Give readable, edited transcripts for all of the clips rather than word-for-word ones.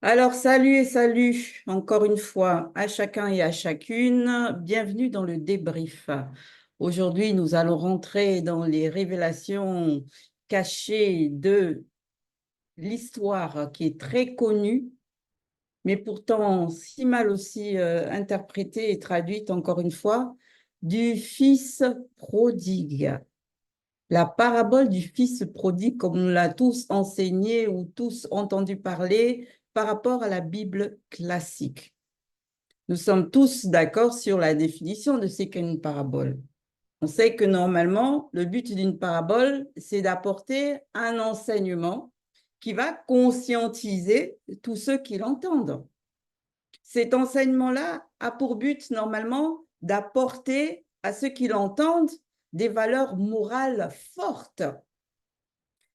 Alors, salut et salut encore une fois à chacun et à chacune. Bienvenue dans le débrief. Aujourd'hui, nous allons rentrer dans les révélations cachées de l'histoire qui est très connue, mais pourtant si mal aussi interprétée et traduite encore une fois, du fils prodigue. La parabole du fils prodigue, comme on l'a tous enseigné ou tous entendu parler par rapport à la Bible classique. Nous sommes tous d'accord sur la définition de ce qu'est une parabole. On sait que normalement, le but d'une parabole, c'est d'apporter un enseignement qui va conscientiser tous ceux qui l'entendent. Cet enseignement-là a pour but normalement d'apporter à ceux qui l'entendent des valeurs morales fortes.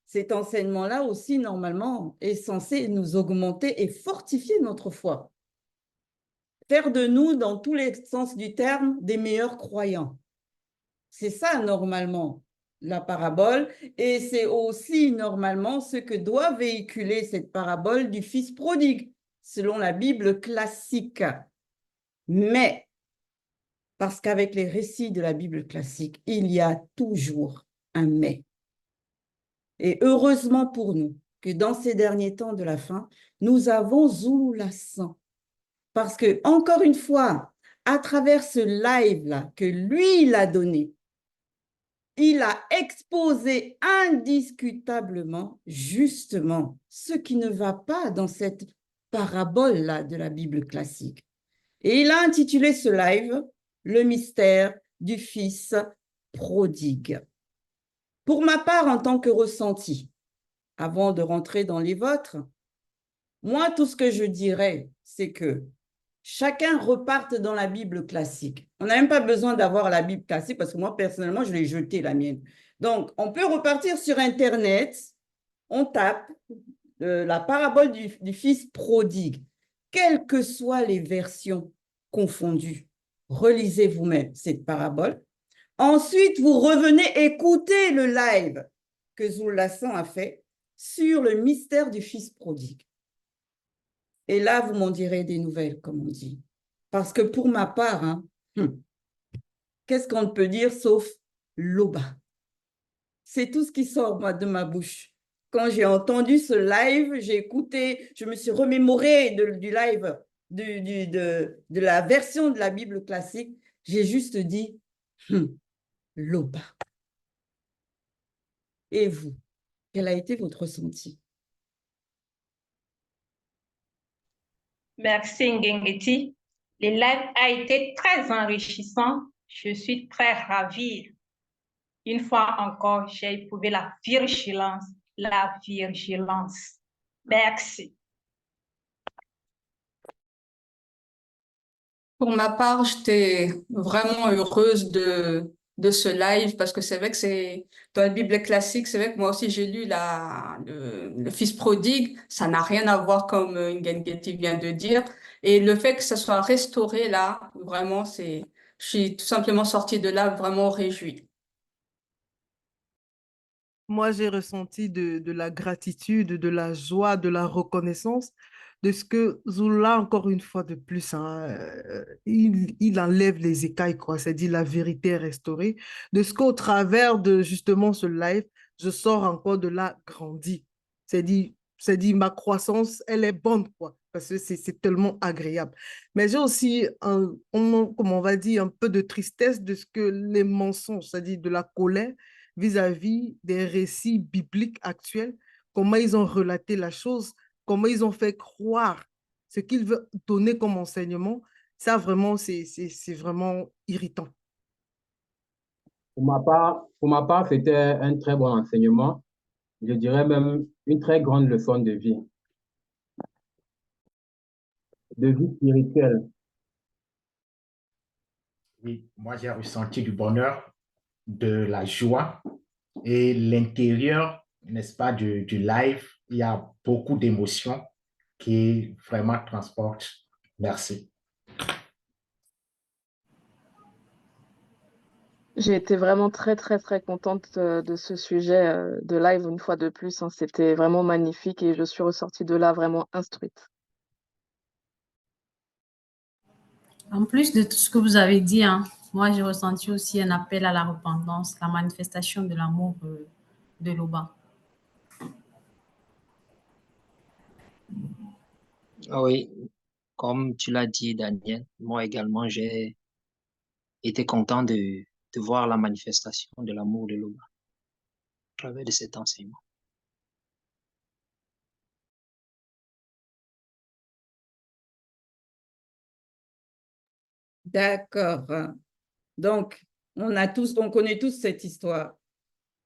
Cet enseignement-là aussi, normalement, est censé nous augmenter et fortifier notre foi. Faire de nous, dans tous les sens du terme, des meilleurs croyants. C'est ça, normalement, la parabole. Et c'est aussi, normalement, ce que doit véhiculer cette parabole du fils prodigue, selon la Bible classique. Mais, parce qu'avec les récits de la Bible classique, il y a toujours un mais. Et heureusement pour nous que dans ces derniers temps de la fin, nous avons Zoulassan. Parce que, encore une fois, à travers ce live-là que lui, il a donné, il a exposé indiscutablement, justement, ce qui ne va pas dans cette parabole-là de la Bible classique. Et il a intitulé ce live Le mystère du Fils prodigue. Pour ma part, en tant que ressenti, avant de rentrer dans les vôtres, moi, tout ce que je dirais, c'est que chacun reparte dans la Bible classique. On n'a même pas besoin d'avoir la Bible classique parce que moi, personnellement, je l'ai jetée, la mienne. Donc, on peut repartir sur Internet, on tape la parabole du fils prodigue, quelles que soient les versions confondues. Relisez vous-même cette parabole. Ensuite, vous revenez écouter le live que Zoulassan a fait sur le mystère du fils prodigue. Et là, vous m'en direz des nouvelles, comme on dit. Parce que pour ma part, qu'est-ce qu'on peut dire sauf Loba? C'est tout ce qui sort moi, de ma bouche. Quand j'ai entendu ce live, j'ai écouté, je me suis remémoré du live, de la version de la Bible classique. J'ai juste dit, Loba. Et vous, quel a été votre ressenti? Merci Ngengeti. Le live a été très enrichissant. Je suis très ravie. Une fois encore, j'ai éprouvé la vigilance. La vigilance. Merci. Pour ma part, j'étais vraiment heureuse de ce live parce que c'est vrai que c'est dans la Bible classique, c'est vrai que moi aussi j'ai lu le Fils prodigue, ça n'a rien à voir comme Ngengeti vient de dire. Et le fait que ça soit restauré là, vraiment, je suis tout simplement sortie de là vraiment réjouie. Moi, j'ai ressenti de la gratitude, de la joie, de la reconnaissance de ce que Zoula, encore une fois de plus, hein, il enlève les écailles, quoi. C'est-à-dire la vérité est restaurée. De ce qu'au travers de justement ce live, je sors encore de là grandi. C'est-à-dire ma croissance, elle est bonne, quoi. Parce que c'est tellement agréable. Mais j'ai aussi, comment on va dire, un peu de tristesse de ce que les mensonges, c'est-à-dire de la colère, vis-à-vis des récits bibliques actuels, comment ils ont relaté la chose, comment ils ont fait croire ce qu'ils veulent donner comme enseignement. Ça, vraiment, c'est vraiment irritant. Pour ma part, c'était un très bon enseignement. Je dirais même une très grande leçon de vie spirituelle. Oui, moi j'ai ressenti du bonheur, de la joie et l'intérieur, n'est-ce pas, du live. Il y a beaucoup d'émotions qui vraiment transportent. Merci. J'ai été vraiment très, très, très contente de ce sujet de live une fois de plus, hein. C'était vraiment magnifique et je suis ressortie de là vraiment instruite. En plus de tout ce que vous avez dit, hein, moi j'ai ressenti aussi un appel à la repentance, la manifestation de l'amour de l'Oba. Oui, comme tu l'as dit, Daniel, moi également, j'ai été content de voir la manifestation de l'amour de l'Oba à travers de cet enseignement. D'accord. Donc, on connaît tous cette histoire.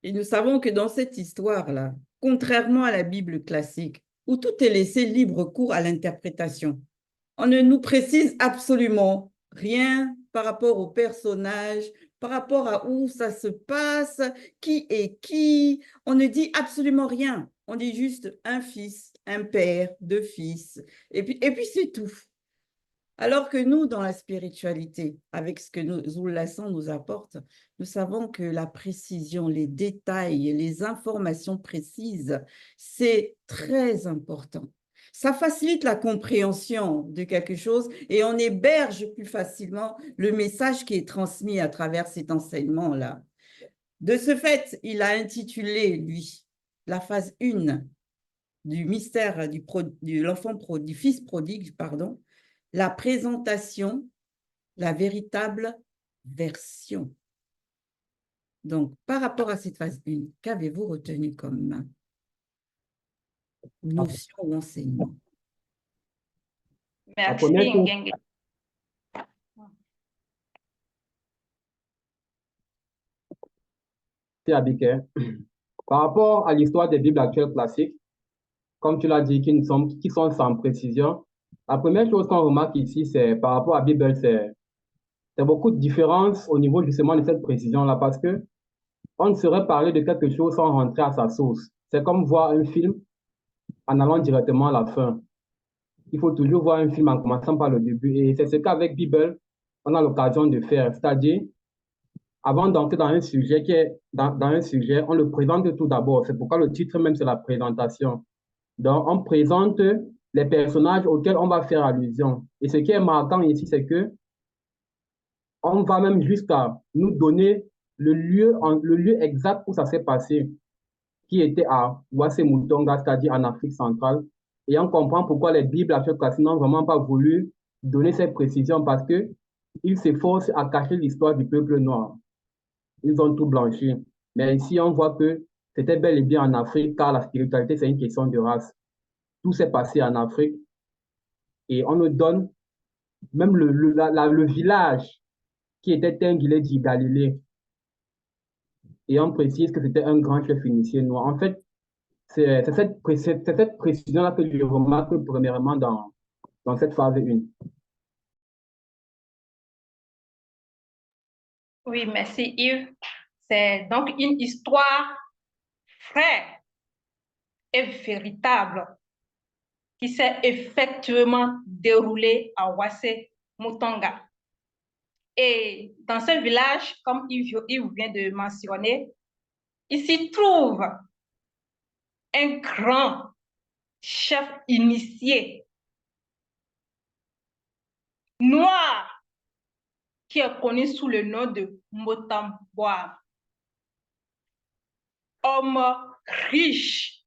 Et nous savons que dans cette histoire-là, contrairement à la Bible classique, où tout est laissé libre cours à l'interprétation, on ne nous précise absolument rien par rapport aux personnages, par rapport à où ça se passe, qui est qui. On ne dit absolument rien. On dit juste un fils, un père, deux fils, et puis c'est tout. Alors que nous, dans la spiritualité, avec ce que Zoulassan nous apporte, nous savons que la précision, les détails, les informations précises, c'est très important. Ça facilite la compréhension de quelque chose et on héberge plus facilement le message qui est transmis à travers cet enseignement-là. De ce fait, il a intitulé, lui, la phase 1 du mystère du fils prodigue, pardon, la présentation, la véritable version. Donc, par rapport à cette phase 1, qu'avez-vous retenu comme notion ou enseignement? Merci, Ngenge. Abiké. Par rapport à l'histoire des Bibles actuelles classiques, comme tu l'as dit, qui sont sans précision, la première chose qu'on remarque ici, c'est par rapport à la Bible, c'est beaucoup de différences au niveau justement de cette précision-là, parce que on ne saurait parler de quelque chose sans rentrer à sa source. C'est comme voir un film en allant directement à la fin. Il faut toujours voir un film en commençant par le début. Et c'est ce qu'avec Bible, on a l'occasion de faire. C'est-à-dire, avant d'entrer dans un sujet dans un sujet, on le présente tout d'abord. C'est pourquoi le titre même, c'est la présentation. Donc, on présente les personnages auxquels on va faire allusion. Et ce qui est marquant ici, c'est que on va même jusqu'à nous donner le lieu exact où ça s'est passé, qui était à Ouassé-Moutonga, c'est-à-dire en Afrique centrale. Et on comprend pourquoi les Bibles actuelles classiques n'ont vraiment pas voulu donner cette précision parce qu'ils s'efforcent à cacher l'histoire du peuple noir. Ils ont tout blanchi. Mais ici, on voit que c'était bel et bien en Afrique, car la spiritualité, c'est une question de race. Tout s'est passé en Afrique. Et on nous donne même le village qui était Tinguilé dit Galilée. Et on précise que c'était un grand chef initié noir. En fait, c'est cette précision-là que je remarque premièrement dans cette phase 1. Oui, merci Yves. C'est donc une histoire vraie et véritable qui s'est effectivement déroulée à Ouassé-Moutonga. Et dans ce village, comme Yves vient de mentionner, il s'y trouve un grand chef initié noir qui est connu sous le nom de Motamboa. Homme riche.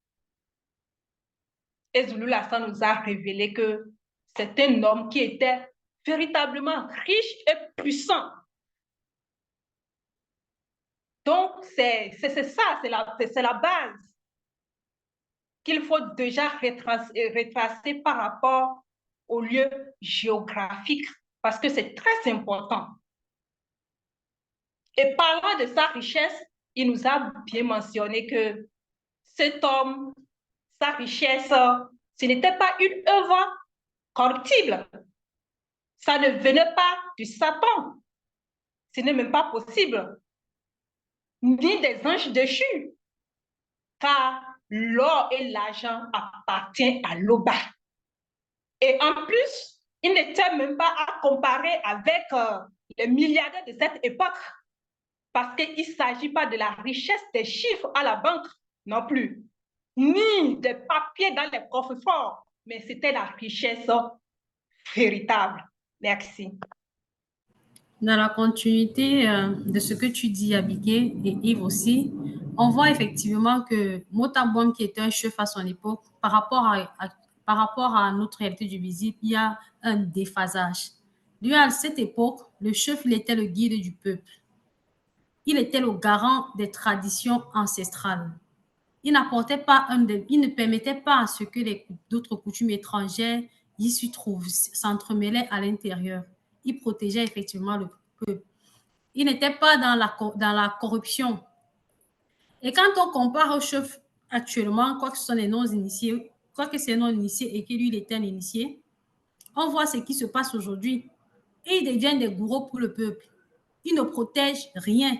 Et Zoulassan nous a révélé que c'est un homme qui était véritablement riche et puissant. Donc, c'est ça, c'est la base qu'il faut déjà retracer par rapport au lieu géographique, parce que c'est très important. Et parlant de sa richesse, il nous a bien mentionné que cet homme, sa richesse, ce n'était pas une œuvre corruptible. Ça ne venait pas du Satan. Ce n'est même pas possible. Ni des anges déchus. Car l'or et l'argent appartiennent à l'Oba. Et en plus, il n'était même pas à comparer avec les milliardaires de cette époque. Parce qu'il ne s'agit pas de la richesse des chiffres à la banque non plus, ni des papiers dans les coffres forts, mais c'était la richesse véritable. Merci. Dans la continuité de ce que tu dis, Abigail, et Yves aussi, on voit effectivement que Motabom, qui était un chef à son époque, par rapport à notre réalité du visible, il y a un déphasage. Lui, à cette époque, le chef, il était le guide du peuple. Il était le garant des traditions ancestrales. Il ne permettait pas à ce que d'autres coutumes étrangères y s'y trouvent, s'entremêlaient à l'intérieur. Il protégeait effectivement le peuple. Il n'était pas dans la corruption. Et quand on compare au chef actuellement, quoi que ce soit les non-initiés, quoi que c'est non-initié et que lui, il était un initié, on voit ce qui se passe aujourd'hui. Et ils deviennent des gourous pour le peuple. Ils ne protègent rien.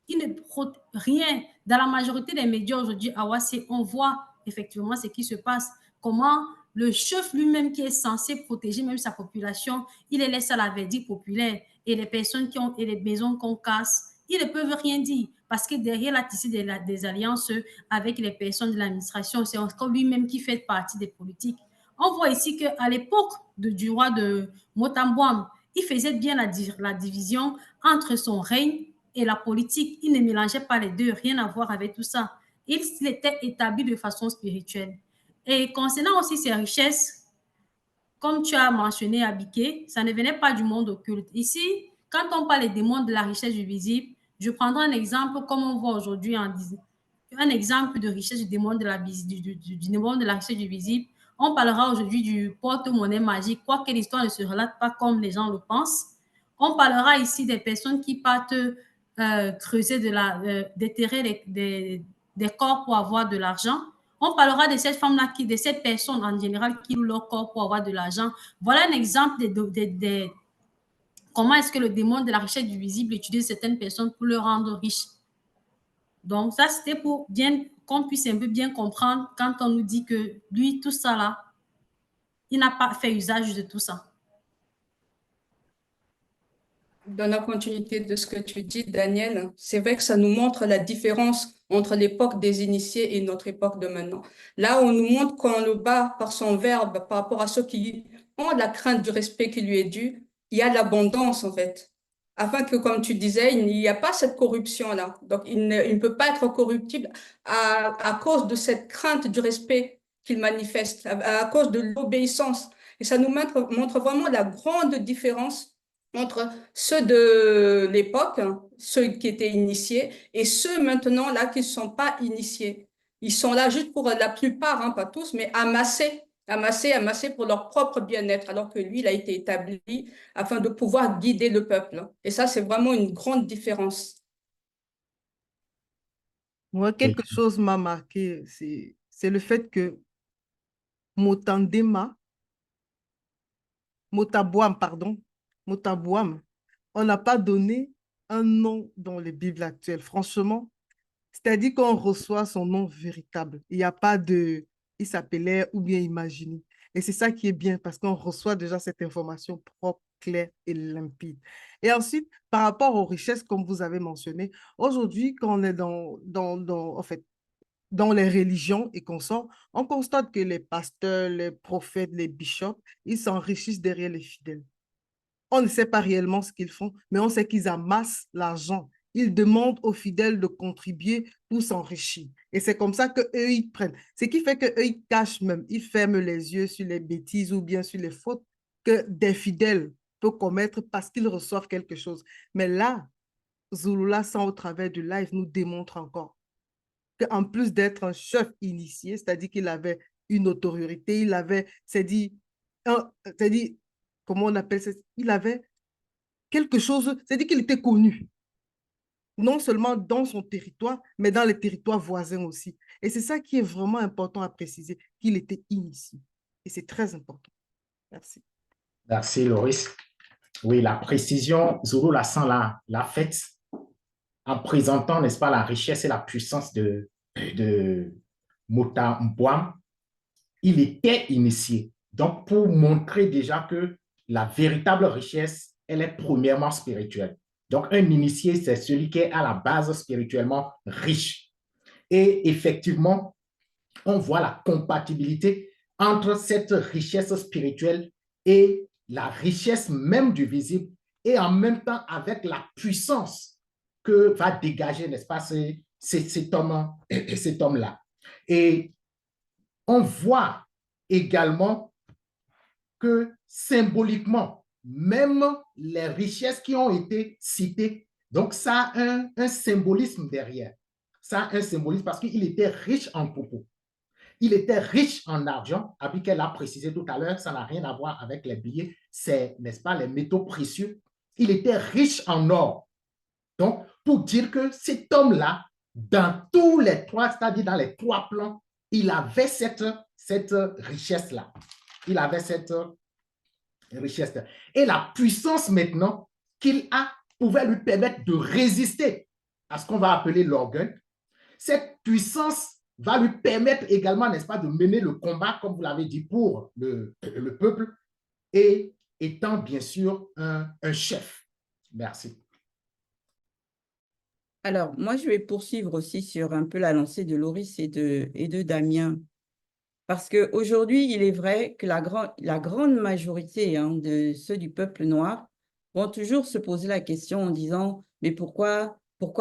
Ils ne protègent rien. Dans la majorité des médias aujourd'hui, à Ouassé, on voit effectivement ce qui se passe. Comment le chef lui-même qui est censé protéger même sa population, il les laisse à la verdict populaire. Et les personnes qui ont, et les maisons qu'on casse, ils ne peuvent rien dire parce que derrière la tissée des alliances avec les personnes de l'administration, c'est encore lui-même qui fait partie des politiques. On voit ici qu'à l'époque du roi de Motambouam, il faisait bien la division entre son règne et la politique. Il ne mélangeait pas les deux, rien à voir avec tout ça. Il était établi de façon spirituelle. Et concernant aussi ses richesses, comme tu as mentionné, Abiké, ça ne venait pas du monde occulte. Ici, quand on parle des mondes de la richesse du visible, je prendrai un exemple comme on voit aujourd'hui un exemple de richesse du démon de la richesse du visible. On parlera aujourd'hui du porte-monnaie magique, quoique l'histoire ne se relate pas comme les gens le pensent. On parlera ici des personnes qui partent creuser déterrer des corps pour avoir de l'argent. On parlera de cette femme-là, de cette personne en général qui loue leur corps pour avoir de l'argent. Voilà un exemple de comment est-ce que le démon de la richesse du visible utilise certaines personnes pour le rendre riche. Donc, ça, c'était pour bien qu'on puisse un peu bien comprendre quand on nous dit que lui, tout ça là, il n'a pas fait usage de tout ça. Dans la continuité de ce que tu dis, Daniel, c'est vrai que ça nous montre la différence entre l'époque des initiés et notre époque de maintenant. Là, on nous montre qu'on le bat par son verbe par rapport à ceux qui ont la crainte du respect qui lui est dû. Il y a l'abondance, en fait. Afin que, comme tu disais, il n'y a pas cette corruption-là. Donc, il ne peut pas être corruptible à cause de cette crainte du respect qu'il manifeste, à cause de l'obéissance. Et ça nous montre vraiment la grande différence entre ceux de l'époque, ceux qui étaient initiés, et ceux maintenant là qui ne sont pas initiés. Ils sont là juste pour la plupart, pas tous, mais amasser pour leur propre bien-être, alors que lui, il a été établi afin de pouvoir guider le peuple. Et ça, c'est vraiment une grande différence. Moi, quelque chose m'a marqué, c'est le fait que Motabouam, on n'a pas donné un nom dans les Bibles actuelles. Franchement, c'est-à-dire qu'on reçoit son nom véritable. Il n'y a pas de « il s'appelait » ou bien « imaginé ». Et c'est ça qui est bien parce qu'on reçoit déjà cette information propre, claire et limpide. Et ensuite, par rapport aux richesses, comme vous avez mentionné, aujourd'hui, quand on est en fait, dans les religions et qu'on sort, on constate que les pasteurs, les prophètes, les bishops, ils s'enrichissent derrière les fidèles. On ne sait pas réellement ce qu'ils font, mais on sait qu'ils amassent l'argent. Ils demandent aux fidèles de contribuer pour s'enrichir. Et c'est comme ça qu'eux, ils prennent. Ce qui fait qu'eux, ils cachent même, ils ferment les yeux sur les bêtises ou bien sur les fautes que des fidèles peuvent commettre parce qu'ils reçoivent quelque chose. Mais là, Zulula, sans au travers du live, nous démontre encore qu'en plus d'être un chef initié, c'est-à-dire qu'il avait une autorité, il avait, c'est-à-dire, comment on appelle ça, il avait quelque chose, c'est-à-dire qu'il était connu, non seulement dans son territoire, mais dans les territoires voisins aussi. Et c'est ça qui est vraiment important à préciser, qu'il était initié. Et c'est très important. Merci. Merci, Loris. Oui, la précision, Zulu l'a faite en présentant, n'est-ce pas, la richesse et la puissance de Motabouam. Il était initié. Donc, pour montrer déjà que la véritable richesse, elle est premièrement spirituelle. Donc, un initié, c'est celui qui est à la base spirituellement riche. Et effectivement, on voit la compatibilité entre cette richesse spirituelle et la richesse même du visible et en même temps avec la puissance que va dégager, n'est-ce pas, cet homme-là. Et on voit également que symboliquement, même les richesses qui ont été citées, donc ça a un symbolisme derrière. Ça a un symbolisme parce qu'il était riche en propos. Il était riche en argent. Abigail l'a précisé tout à l'heure, ça n'a rien à voir avec les billets, c'est, n'est-ce pas, les métaux précieux. Il était riche en or. Donc, pour dire que cet homme-là, dans tous les trois, c'est-à-dire dans les trois plans, il avait cette richesse-là. Il avait cette richesse. Et la puissance maintenant qu'il a pouvait lui permettre de résister à ce qu'on va appeler l'orgueil. Cette puissance va lui permettre également, n'est-ce pas, de mener le combat, comme vous l'avez dit, pour le peuple, et étant bien sûr un chef. Merci. Alors, moi, je vais poursuivre aussi sur un peu la lancée de Loris et de Damien. Parce qu'aujourd'hui, il est vrai que la grande majorité de ceux du peuple noir vont toujours se poser la question en disant « Mais pourquoi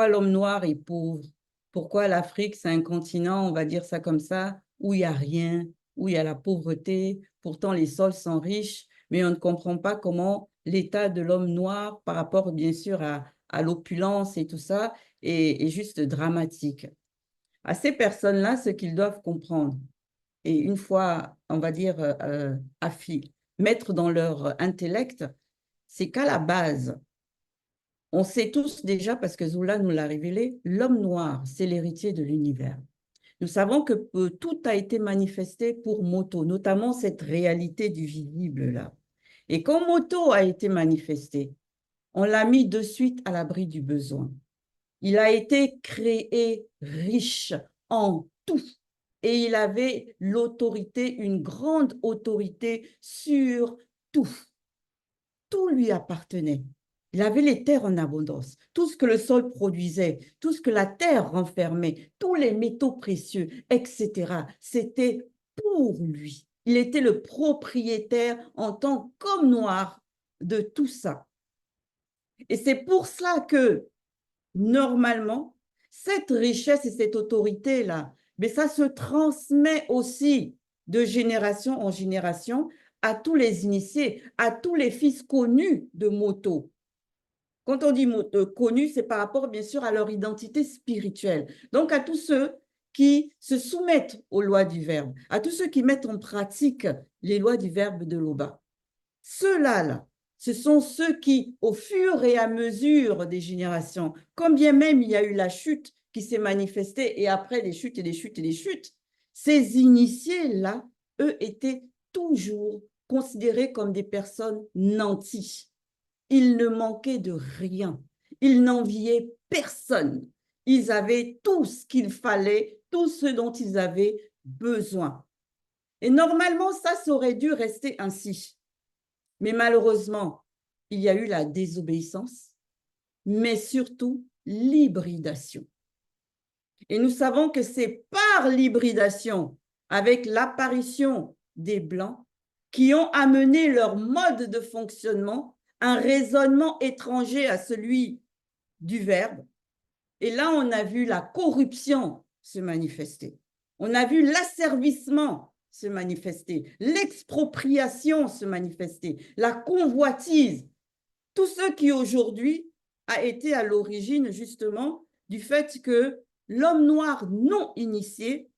l'homme noir est pauvre? Pourquoi l'Afrique, c'est un continent, on va dire ça comme ça, où il n'y a rien, où il y a la pauvreté, pourtant les sols sont riches, mais on ne comprend pas comment l'état de l'homme noir par rapport bien sûr à l'opulence et tout ça est juste dramatique. » À ces personnes-là, ce qu'ils doivent comprendre, et une fois, on va dire, mettre dans leur intellect, c'est qu'à la base, on sait tous déjà, parce que Zola nous l'a révélé, l'homme noir, c'est l'héritier de l'univers. Nous savons que tout a été manifesté pour Moto, notamment cette réalité du visible-là. Et quand Moto a été manifesté, on l'a mis de suite à l'abri du besoin. Il a été créé riche en tout. Et il avait l'autorité, une grande autorité sur tout. Tout lui appartenait. Il avait les terres en abondance, tout ce que le sol produisait, tout ce que la terre renfermait, tous les métaux précieux, etc. C'était pour lui. Il était le propriétaire en tant qu'homme noir de tout ça. Et c'est pour cela que, normalement, cette richesse et cette autorité-là, mais ça se transmet aussi de génération en génération à tous les initiés, à tous les fils connus de Moto. Quand on dit connus, c'est par rapport bien sûr à leur identité spirituelle. Donc à tous ceux qui se soumettent aux lois du Verbe, à tous ceux qui mettent en pratique les lois du Verbe de l'Oba. Ceux-là, ce sont ceux qui, au fur et à mesure des générations, quand bien même il y a eu la chute qui s'est manifestée et après des chutes et des chutes et des chutes, ces initiés-là, eux, étaient toujours considérés comme des personnes nanties. Ils ne manquaient de rien. Ils n'enviaient personne. Ils avaient tout ce qu'il fallait, tout ce dont ils avaient besoin. Et normalement, ça aurait dû rester ainsi. Mais malheureusement, il y a eu la désobéissance, mais surtout l'hybridation. Et nous savons que c'est par l'hybridation, avec l'apparition des Blancs, qui ont amené leur mode de fonctionnement, un raisonnement étranger à celui du Verbe. Et là, on a vu la corruption se manifester. On a vu l'asservissement se manifester, l'expropriation se manifester, la convoitise. Tout ce qui aujourd'hui a été à l'origine justement du fait que l'homme noir non initié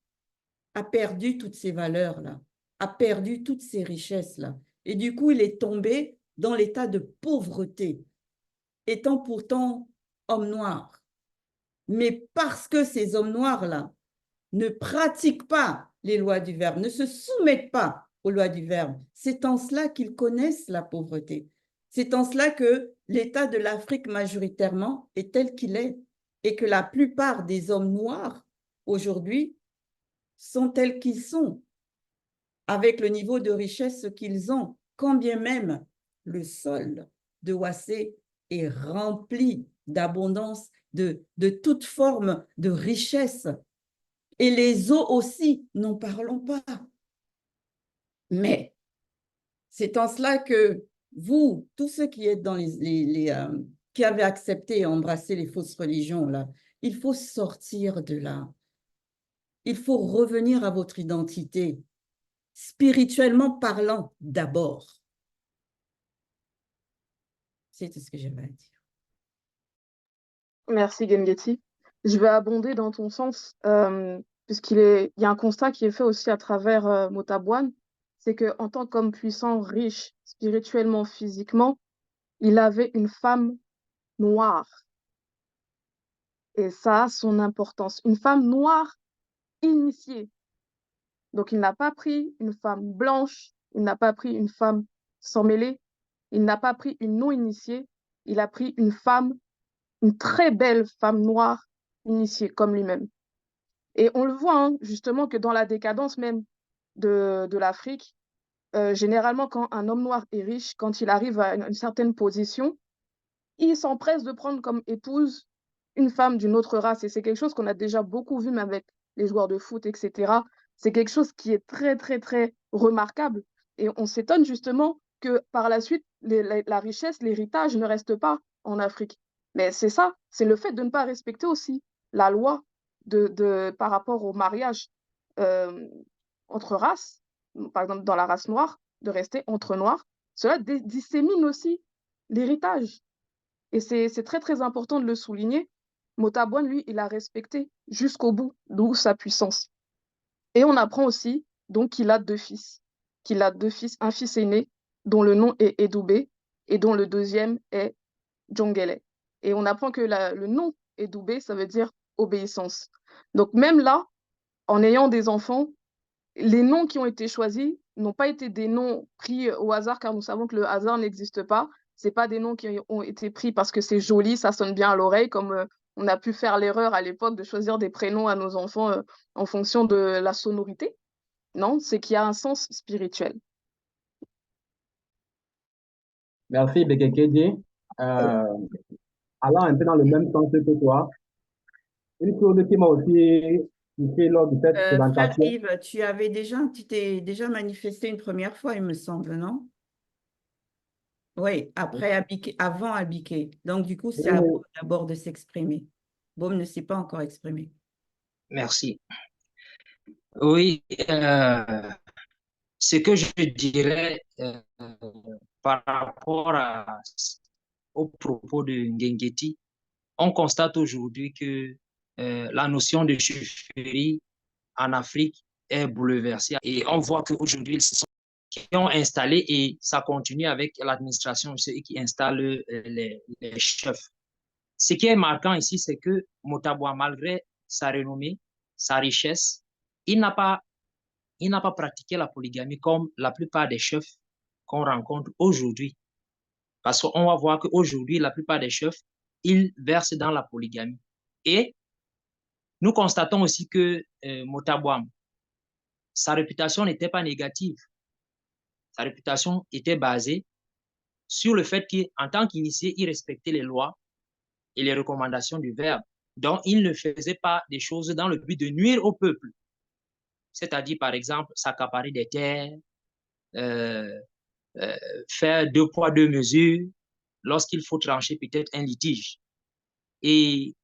a perdu toutes ces valeurs-là, a perdu toutes ces richesses-là. Et du coup, il est tombé dans l'état de pauvreté, étant pourtant homme noir. Mais parce que ces hommes noirs-là ne pratiquent pas les lois du Verbe, ne se soumettent pas aux lois du Verbe, c'est en cela qu'ils connaissent la pauvreté. C'est en cela que l'état de l'Afrique majoritairement est tel qu'il est et que la plupart des hommes noirs aujourd'hui sont tels qu'ils sont, avec le niveau de richesse qu'ils ont, quand bien même le sol de Ouassé est rempli d'abondance, de toute forme de richesse. Et les eaux aussi, n'en parlons pas. Mais c'est en cela que Vous, tous ceux qui êtes dans qui avez accepté et embrassé les fausses religions, là, il faut sortir de là. Il faut revenir à votre identité, spirituellement parlant d'abord. C'est tout ce que j'avais à dire. Merci, Gengeti. Je vais abonder dans ton sens, il y a un constat qui est fait aussi à travers Motabwan, c'est qu'en tant qu'homme puissant, riche, spirituellement, physiquement, il avait une femme noire. Et ça a son importance. Une femme noire initiée. Donc, il n'a pas pris une femme blanche, il n'a pas pris une femme sans mêlée, il n'a pas pris une non-initiée, il a pris une femme, une très belle femme noire initiée comme lui-même. Et on le voit hein, justement que dans la décadence même de l'Afrique, généralement quand un homme noir est riche, quand il arrive à une certaine position, il s'empresse de prendre comme épouse une femme d'une autre race. Et c'est quelque chose qu'on a déjà beaucoup vu, même avec les joueurs de foot, etc. C'est quelque chose qui est très, très, très remarquable. Et on s'étonne justement que par la suite, la richesse, l'héritage ne reste pas en Afrique. Mais c'est ça, c'est le fait de ne pas respecter aussi la loi par rapport au mariage entre races, par exemple dans la race noire, de rester entre noirs. Cela dissémine aussi l'héritage. Et c'est très, très important de le souligner. Motabwan, lui, il a respecté jusqu'au bout, d'où sa puissance. Et on apprend aussi donc qu'il a 2 fils. Qu'il a 2 fils, un fils aîné dont le nom est Edoubé et dont le deuxième est Djongele. Et on apprend que le nom Edoubé, ça veut dire obéissance. Donc même là, en ayant des enfants, les noms qui ont été choisis n'ont pas été des noms pris au hasard, car nous savons que le hasard n'existe pas. Ce pas des noms qui ont été pris parce que c'est joli, ça sonne bien à l'oreille, comme on a pu faire l'erreur à l'époque de choisir des prénoms à nos enfants en fonction de la sonorité. Non, c'est qu'il y a un sens spirituel. Merci, Bekekedi. Allant un peu dans le même sens que toi, une chose qui m'a aussi touché lors de cette Frère présentation. Yves, tu t'es déjà manifesté une première fois, il me semble, non? Oui, avant Abiké. Donc, du coup, c'est à Oui, Baume d'abord de s'exprimer. Baume ne s'est pas encore exprimé. Merci. Oui, ce que je dirais par rapport au propos de Ngengeti, on constate aujourd'hui que la notion de chefferie en Afrique est bouleversée. Et on voit qu'aujourd'hui, ils se sont qui ont installé et ça continue avec l'administration, ceux qui installent les chefs. Ce qui est marquant ici, c'est que Motabwa, malgré sa renommée, sa richesse, il n'a pas pratiqué la polygamie comme la plupart des chefs qu'on rencontre aujourd'hui. Parce qu'on va voir qu'aujourd'hui, la plupart des chefs, ils versent dans la polygamie. Et nous constatons aussi que Motabwa, sa réputation n'était pas négative. Sa réputation était basée sur le fait qu'en tant qu'initié, il respectait les lois et les recommandations du verbe. Donc, il ne faisait pas des choses dans le but de nuire au peuple. C'est-à-dire, par exemple, s'accaparer des terres, faire 2 poids, 2 mesures, lorsqu'il faut trancher peut-être un litige. Et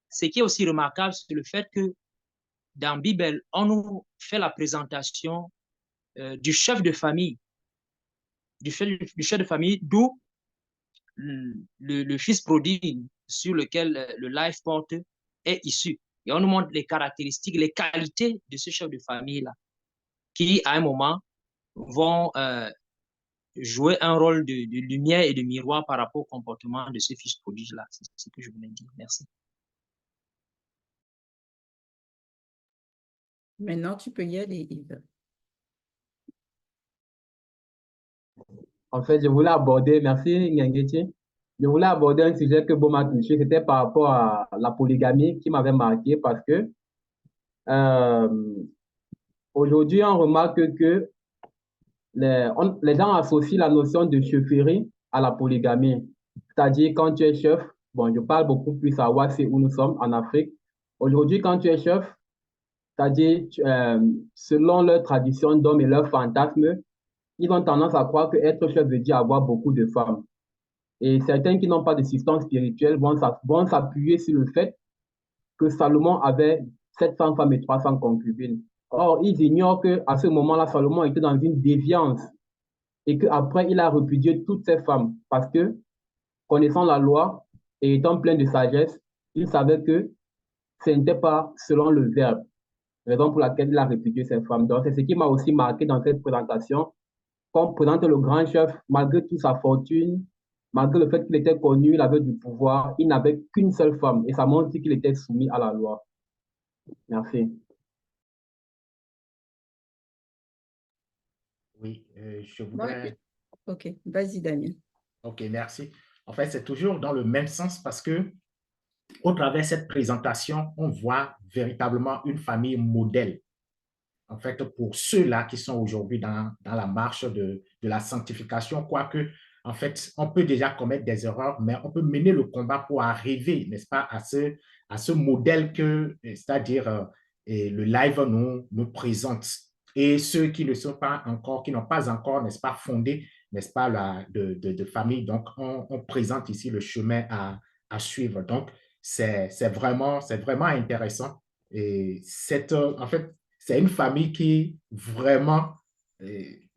ce qui est aussi remarquable, c'est le fait que dans la Bible, on nous fait la présentation du chef de famille, du chef de famille, d'où le fils prodigue sur lequel le live porte est issu. Et on nous montre les caractéristiques, les qualités de ce chef de famille-là, qui à un moment vont jouer un rôle de lumière et de miroir par rapport au comportement de ce fils prodige-là. C'est ce que je voulais dire. Merci. Maintenant, tu peux y aller, Yves. En fait, je voulais aborder, merci Ngengeti, je voulais aborder un sujet que Baume a touché, c'était par rapport à la polygamie qui m'avait marqué parce que aujourd'hui, on remarque que les gens associent la notion de chefferie à la polygamie. C'est-à-dire, quand tu es chef, bon, je parle beaucoup plus à Ouassé où nous sommes en Afrique. Aujourd'hui, quand tu es chef, c'est-à-dire, selon leur tradition d'hommes et leurs fantasmes, ils ont tendance à croire que être chef veut dire avoir beaucoup de femmes. Et certains qui n'ont pas de substance spirituelle vont s'appuyer sur le fait que Salomon avait 700 femmes et 300 concubines. Or, ils ignorent qu'à ce moment-là, Salomon était dans une déviance et qu'après, il a répudié toutes ces femmes parce que, connaissant la loi et étant plein de sagesse, il savait que ce n'était pas selon le verbe, raison pour laquelle il a répudié ces femmes. Donc, c'est ce qui m'a aussi marqué dans cette présentation, qu'on présente le grand chef, malgré toute sa fortune, malgré le fait qu'il était connu, il avait du pouvoir, il n'avait qu'une seule femme et ça montre qu'il était soumis à la loi. Merci. Oui, je Moi, voudrais... ok, vas-y, Daniel. Ok, merci. En fait, c'est toujours dans le même sens parce que au travers de cette présentation, on voit véritablement une famille modèle. En fait, pour ceux-là qui sont aujourd'hui dans la marche de la sanctification, quoique, en fait, on peut déjà commettre des erreurs, mais on peut mener le combat pour arriver, n'est-ce pas, à ce modèle que, c'est-à-dire, le live nous présente. Et ceux qui ne sont pas encore, qui n'ont pas encore, n'est-ce pas, fondé, n'est-ce pas, de famille. Donc, on présente ici le chemin à suivre. Donc, c'est vraiment intéressant. Et en fait, c'est une famille qui vraiment,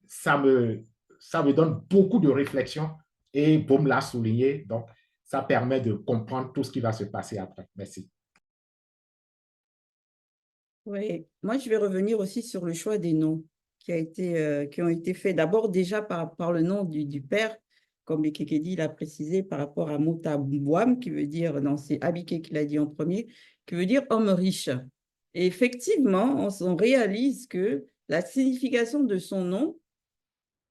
ça me donne beaucoup de réflexion et Boum l'a souligné. Donc, ça permet de comprendre tout ce qui va se passer après. Merci. Oui, moi je vais revenir aussi sur le choix des noms qui ont été faits. D'abord déjà par le nom du père, comme Bekekedi l'a précisé par rapport à Motabouam, qui veut dire, non, c'est Abike qui l'a dit en premier, qui veut dire homme riche. Et effectivement, on réalise que la signification de son nom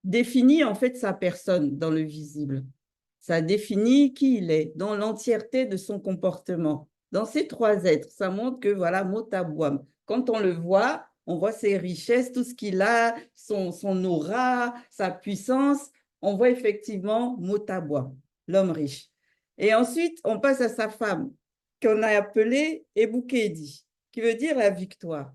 définit en fait sa personne dans le visible. Ça définit qui il est dans l'entièreté de son comportement. Dans ces trois êtres, ça montre que voilà, Motabouam. Quand on le voit, on voit ses richesses, tout ce qu'il a, son aura, sa puissance. On voit effectivement Motabouam, l'homme riche. Et ensuite, on passe à sa femme, qu'on a appelée Eboukedi, qui veut dire la victoire.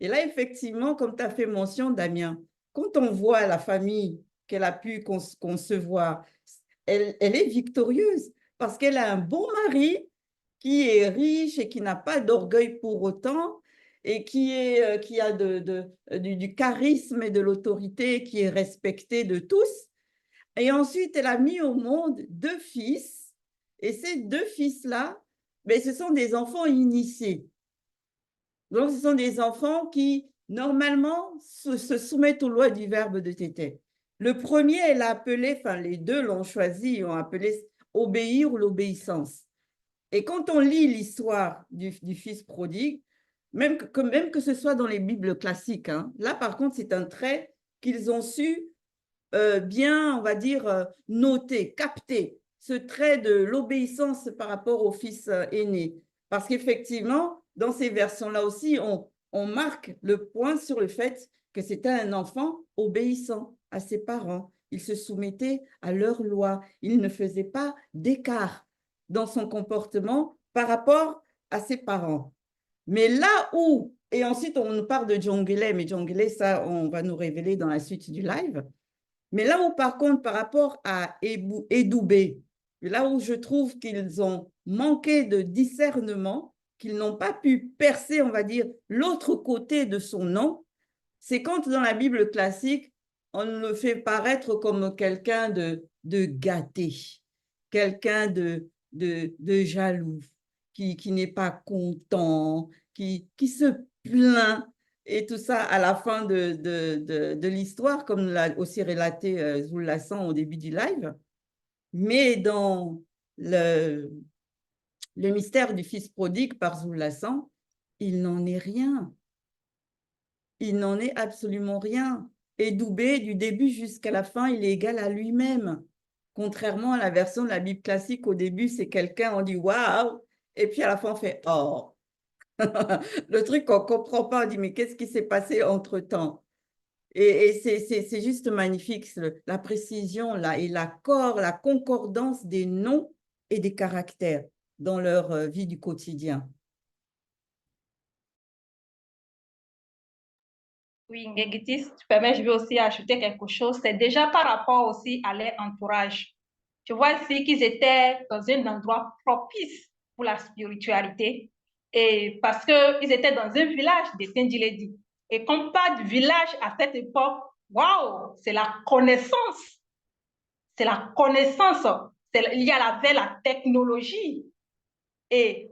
Et là, effectivement, comme tu as fait mention, Damien, quand on voit la famille qu'elle a pu concevoir, elle est victorieuse parce qu'elle a un bon mari qui est riche et qui n'a pas d'orgueil pour autant et qui a du charisme et de l'autorité, qui est respecté de tous. Et ensuite, elle a mis au monde deux fils. Et ces deux fils-là, ben, ce sont des enfants initiés. Donc, ce sont des enfants qui, normalement, se soumettent aux lois du verbe de Tété. Le premier, elle a appelé, enfin, les deux l'ont choisi, ont appelé obéir ou l'obéissance. Et quand on lit l'histoire du fils prodigue, même que ce soit dans les Bibles classiques, hein, là, par contre, c'est un trait qu'ils ont su bien, on va dire, noter, capter, ce trait de l'obéissance par rapport au fils aîné. Parce qu'effectivement, dans ces versions-là aussi, on marque le point sur le fait que c'était un enfant obéissant à ses parents. Il se soumettait à leurs lois. Il ne faisait pas d'écart dans son comportement par rapport à ses parents. Mais là où, et ensuite on nous parle de Djongele, mais Djongele, ça, on va nous révéler dans la suite du live. Mais là où, par contre, par rapport à Edoubé, là où je trouve qu'ils ont manqué de discernement, qu'ils n'ont pas pu percer, on va dire, l'autre côté de son nom, c'est quand dans la Bible classique, on le fait paraître comme quelqu'un de gâté, quelqu'un de jaloux, qui n'est pas content, qui se plaint et tout ça à la fin de l'histoire, comme l'a aussi relaté Zoulassan au début du live. Mais dans le mystère du fils prodigue par Zoulassan, il n'en est rien. Il n'en est absolument rien. Et Doubé, du début jusqu'à la fin, il est égal à lui-même. Contrairement à la version de la Bible classique, au début, c'est quelqu'un, on dit waouh, et puis à la fin, on fait oh. Le truc qu'on ne comprend pas, on dit mais qu'est-ce qui s'est passé entre-temps? Et c'est juste magnifique, la précision là, et l'accord, la concordance des noms et des caractères dans leur vie du quotidien. Oui, Ngegiti, si tu permets, je vais aussi ajouter quelque chose. C'est déjà par rapport aussi à leur entourage. Tu vois ici qu'ils étaient dans un endroit propice pour la spiritualité. Et parce qu'ils étaient dans un village de Saint-Diledi. Et qu'on parle du village à cette époque, waouh, c'est la connaissance. C'est la connaissance. Il y avait la technologie. Et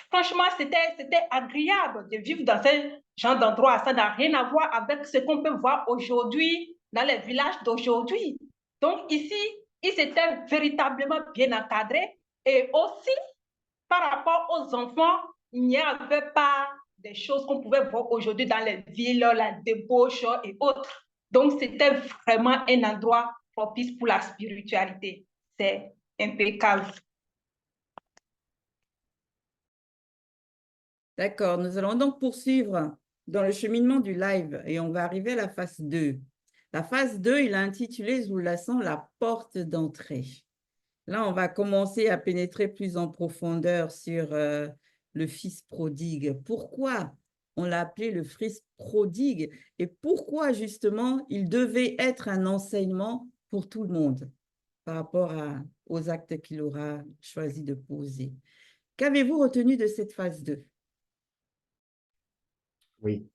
franchement, c'était agréable de vivre dans ce genre d'endroit. Ça n'a rien à voir avec ce qu'on peut voir aujourd'hui dans les villages d'aujourd'hui. Donc ici, ils étaient véritablement bien encadrés. Et aussi, par rapport aux enfants, il n'y avait pas des choses qu'on pouvait voir aujourd'hui dans les villes, la débauche et autres. Donc, c'était vraiment un endroit propice pour la spiritualité. C'est impeccable. D'accord, nous allons donc poursuivre dans le cheminement du live et on va arriver à la phase 2. La phase 2, il a intitulé Zoulasan, la porte d'entrée. Là, on va commencer à pénétrer plus en profondeur sur le fils prodigue. Pourquoi on l'a appelé le fils prodigue et pourquoi justement il devait être un enseignement pour tout le monde par rapport aux actes qu'il aura choisi de poser. Qu'avez-vous retenu de cette phase 2? Oui.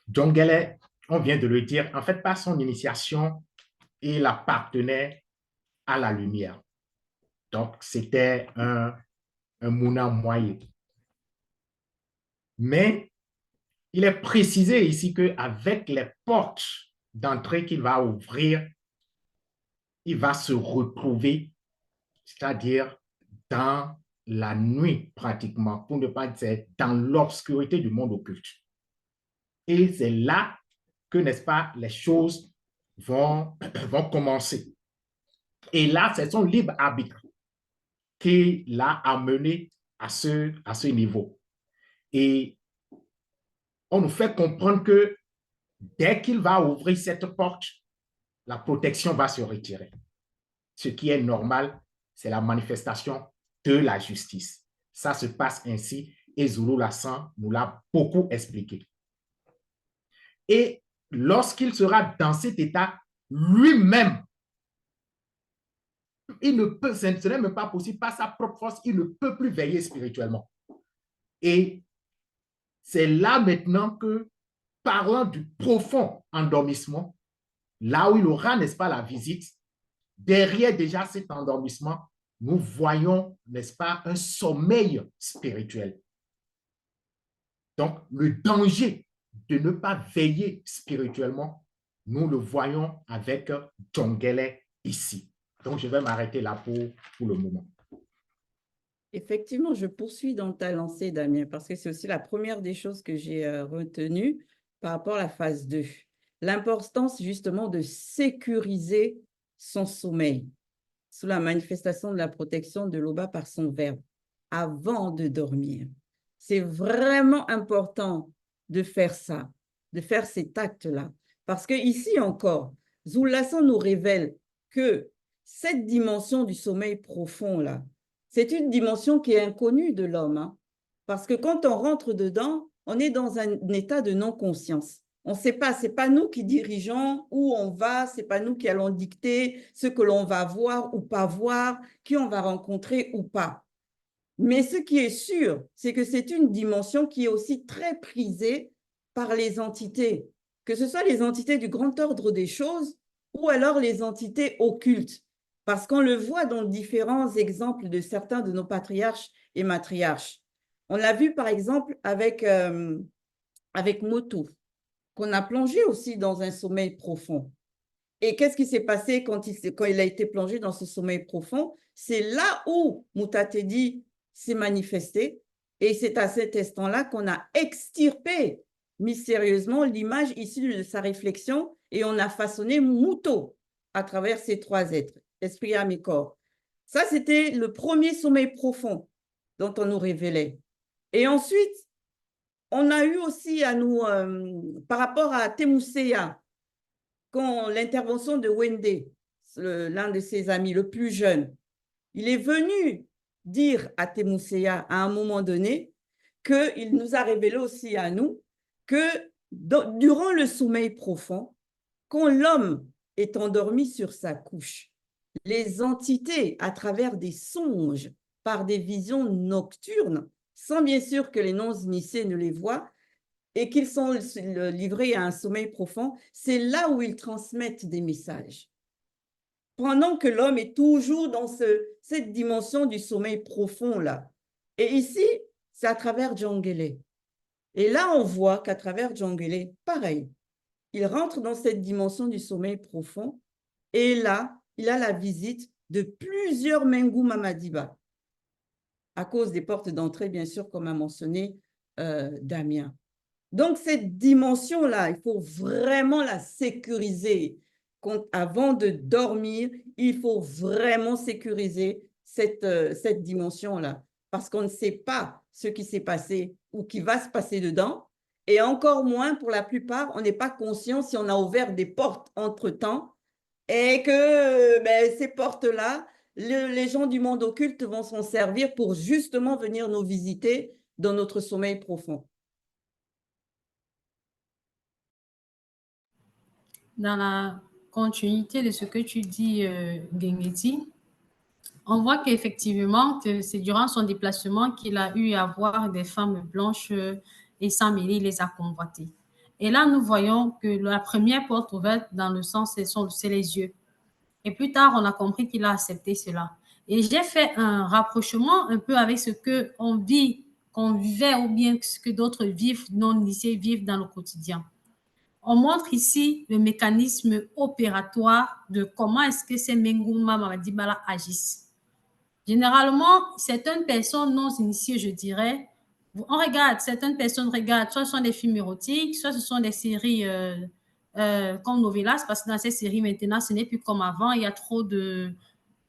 Djongele, on vient de le dire, en fait, par son initiation, il appartenait à la lumière. Donc, c'était un mouna moyen. Mais il est précisé ici qu'avec les portes d'entrée qu'il va ouvrir, il va se retrouver, c'est-à-dire dans la nuit pratiquement, pour ne pas dire dans l'obscurité du monde occulte. Et c'est là que, n'est-ce pas, les choses vont commencer. Et là, c'est son libre arbitre qui l'a amené à ce niveau. Et on nous fait comprendre que dès qu'il va ouvrir cette porte, la protection va se retirer. Ce qui est normal, c'est la manifestation de la justice. Ça se passe ainsi et Zoulasan nous l'a beaucoup expliqué. Et lorsqu'il sera dans cet état, lui-même, il ne peut, ce n'est même pas possible, par sa propre force, il ne peut plus veiller spirituellement. Et c'est là maintenant que, parlant du profond endormissement, là où il aura, n'est-ce pas, la visite, derrière déjà cet endormissement, nous voyons, n'est-ce pas, un sommeil spirituel. Donc, le danger de ne pas veiller spirituellement, nous le voyons avec Djongele ici. Donc, je vais m'arrêter là pour le moment. Effectivement, je poursuis dans ta lancée, Damien, parce que c'est aussi la première des choses que j'ai retenues par rapport à la phase 2. L'importance justement de sécuriser son sommeil sous la manifestation de la protection de l'Oba par son verbe avant de dormir. C'est vraiment important de faire ça, de faire cet acte-là. Parce que ici encore, Zoulasan nous révèle que cette dimension du sommeil profond-là, c'est une dimension qui est inconnue de l'homme. Hein? Parce que quand on rentre dedans, on est dans un état de non-conscience. On ne sait pas, ce n'est pas nous qui dirigeons où on va, ce n'est pas nous qui allons dicter ce que l'on va voir ou pas voir, qui on va rencontrer ou pas. Mais ce qui est sûr, c'est que c'est une dimension qui est aussi très prisée par les entités, que ce soit les entités du grand ordre des choses ou alors les entités occultes. Parce qu'on le voit dans différents exemples de certains de nos patriarches et matriarches. On l'a vu par exemple avec Moto, qu'on a plongé aussi dans un sommeil profond. Et qu'est-ce qui s'est passé quand il a été plongé dans ce sommeil profond? C'est là où Mutatedi s'est manifesté et c'est à cet instant-là qu'on a extirpé mystérieusement l'image issue de sa réflexion et on a façonné Muto à travers ces trois êtres, esprit, âme et corps. Ça, c'était le premier sommeil profond dont on nous révélait. Et ensuite, on a eu aussi à nous, par rapport à Temuseya, quand l'intervention de Wende, l'un de ses amis, le plus jeune, il est venu dire à Temuseya à un moment donné qu'il nous a révélé aussi à nous que Durant le sommeil profond, quand l'homme est endormi sur sa couche, les entités, à travers des songes, par des visions nocturnes, sans bien sûr que les non-initiés ne les voient, et qu'ils sont livrés à un sommeil profond, c'est là où ils transmettent des messages. Pendant que l'homme est toujours dans cette dimension du sommeil profond-là. Et ici, c'est à travers Djangele. Et là, on voit qu'à travers Djangele, pareil, il rentre dans cette dimension du sommeil profond, et là, il a la visite de plusieurs Mengu Mamadiba, à cause des portes d'entrée, bien sûr, comme a mentionné Damien. Donc, cette dimension-là, il faut vraiment la sécuriser. Avant de dormir, il faut vraiment sécuriser cette dimension-là, parce qu'on ne sait pas ce qui s'est passé ou qui va se passer dedans. Et encore moins, pour la plupart, on n'est pas conscient si on a ouvert des portes entre-temps et que ces portes-là, les gens du monde occulte vont s'en servir pour justement venir nous visiter dans notre sommeil profond. Dans la continuité de ce que tu dis, Gengeti, on voit qu'effectivement, que c'est durant son déplacement qu'il a eu à voir des femmes blanches et sans mêler, il les a convoitées. Et là, nous voyons que la première porte ouverte dans le sens, c'est les yeux. Et plus tard, on a compris qu'il a accepté cela. Et j'ai fait un rapprochement un peu avec ce qu'on vit, qu'on vivait ou bien ce que d'autres vivent, non-initiés vivent dans le quotidien. On montre ici le mécanisme opératoire de comment est-ce que ces Mengouma Mamadibala agissent. Généralement, certaines personnes non initiées, je dirais, on regarde, certaines personnes regardent, soit ce sont des films érotiques, soit ce sont des séries comme Novelas, parce que dans ces séries maintenant, ce n'est plus comme avant, il y a trop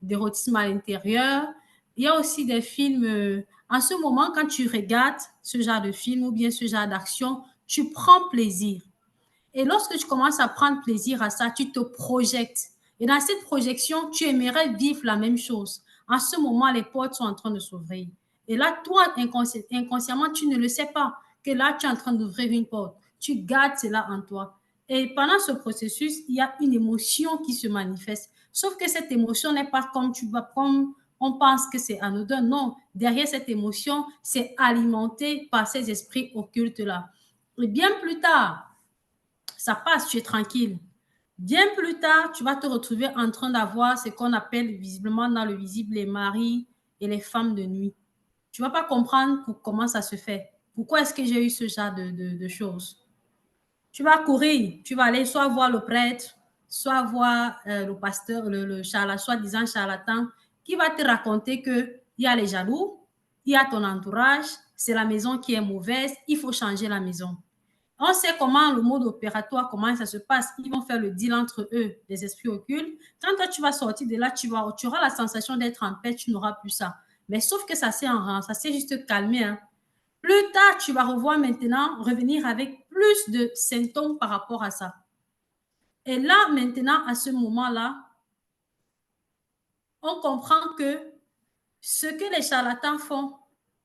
d'érotisme à l'intérieur. Il y a aussi des films, en ce moment, quand tu regardes ce genre de film ou bien ce genre d'action, tu prends plaisir. Et lorsque tu commences à prendre plaisir à ça, tu te projettes. Et dans cette projection, tu aimerais vivre la même chose. En ce moment, les portes sont en train de s'ouvrir. Et là, toi, inconsciemment, tu ne le sais pas que là, tu es en train d'ouvrir une porte. Tu gardes cela en toi. Et pendant ce processus, il y a une émotion qui se manifeste. Sauf que cette émotion n'est pas comme on pense que c'est anodin. Non, derrière cette émotion, c'est alimenté par ces esprits occultes-là. Et bien plus tard, ça passe, tu es tranquille. Bien plus tard, tu vas te retrouver en train d'avoir ce qu'on appelle visiblement dans le visible les maris et les femmes de nuit. Tu ne vas pas comprendre comment ça se fait. Pourquoi est-ce que j'ai eu ce genre de choses? Tu vas courir, tu vas aller soit voir le prêtre, soit voir le pasteur, le soi-disant charlatan, qui va te raconter qu'il y a les jaloux, il y a ton entourage, c'est la maison qui est mauvaise, il faut changer la maison. On sait comment le mode opératoire, comment ça se passe. Ils vont faire le deal entre eux, les esprits occultes. Quand toi, tu vas sortir de là, tu auras la sensation d'être en paix, tu n'auras plus ça. Mais sauf que ça s'est juste calmé. Hein. Plus tard, tu vas revenir avec plus de symptômes par rapport à ça. Et là, maintenant, à ce moment-là, on comprend que ce que les charlatans font,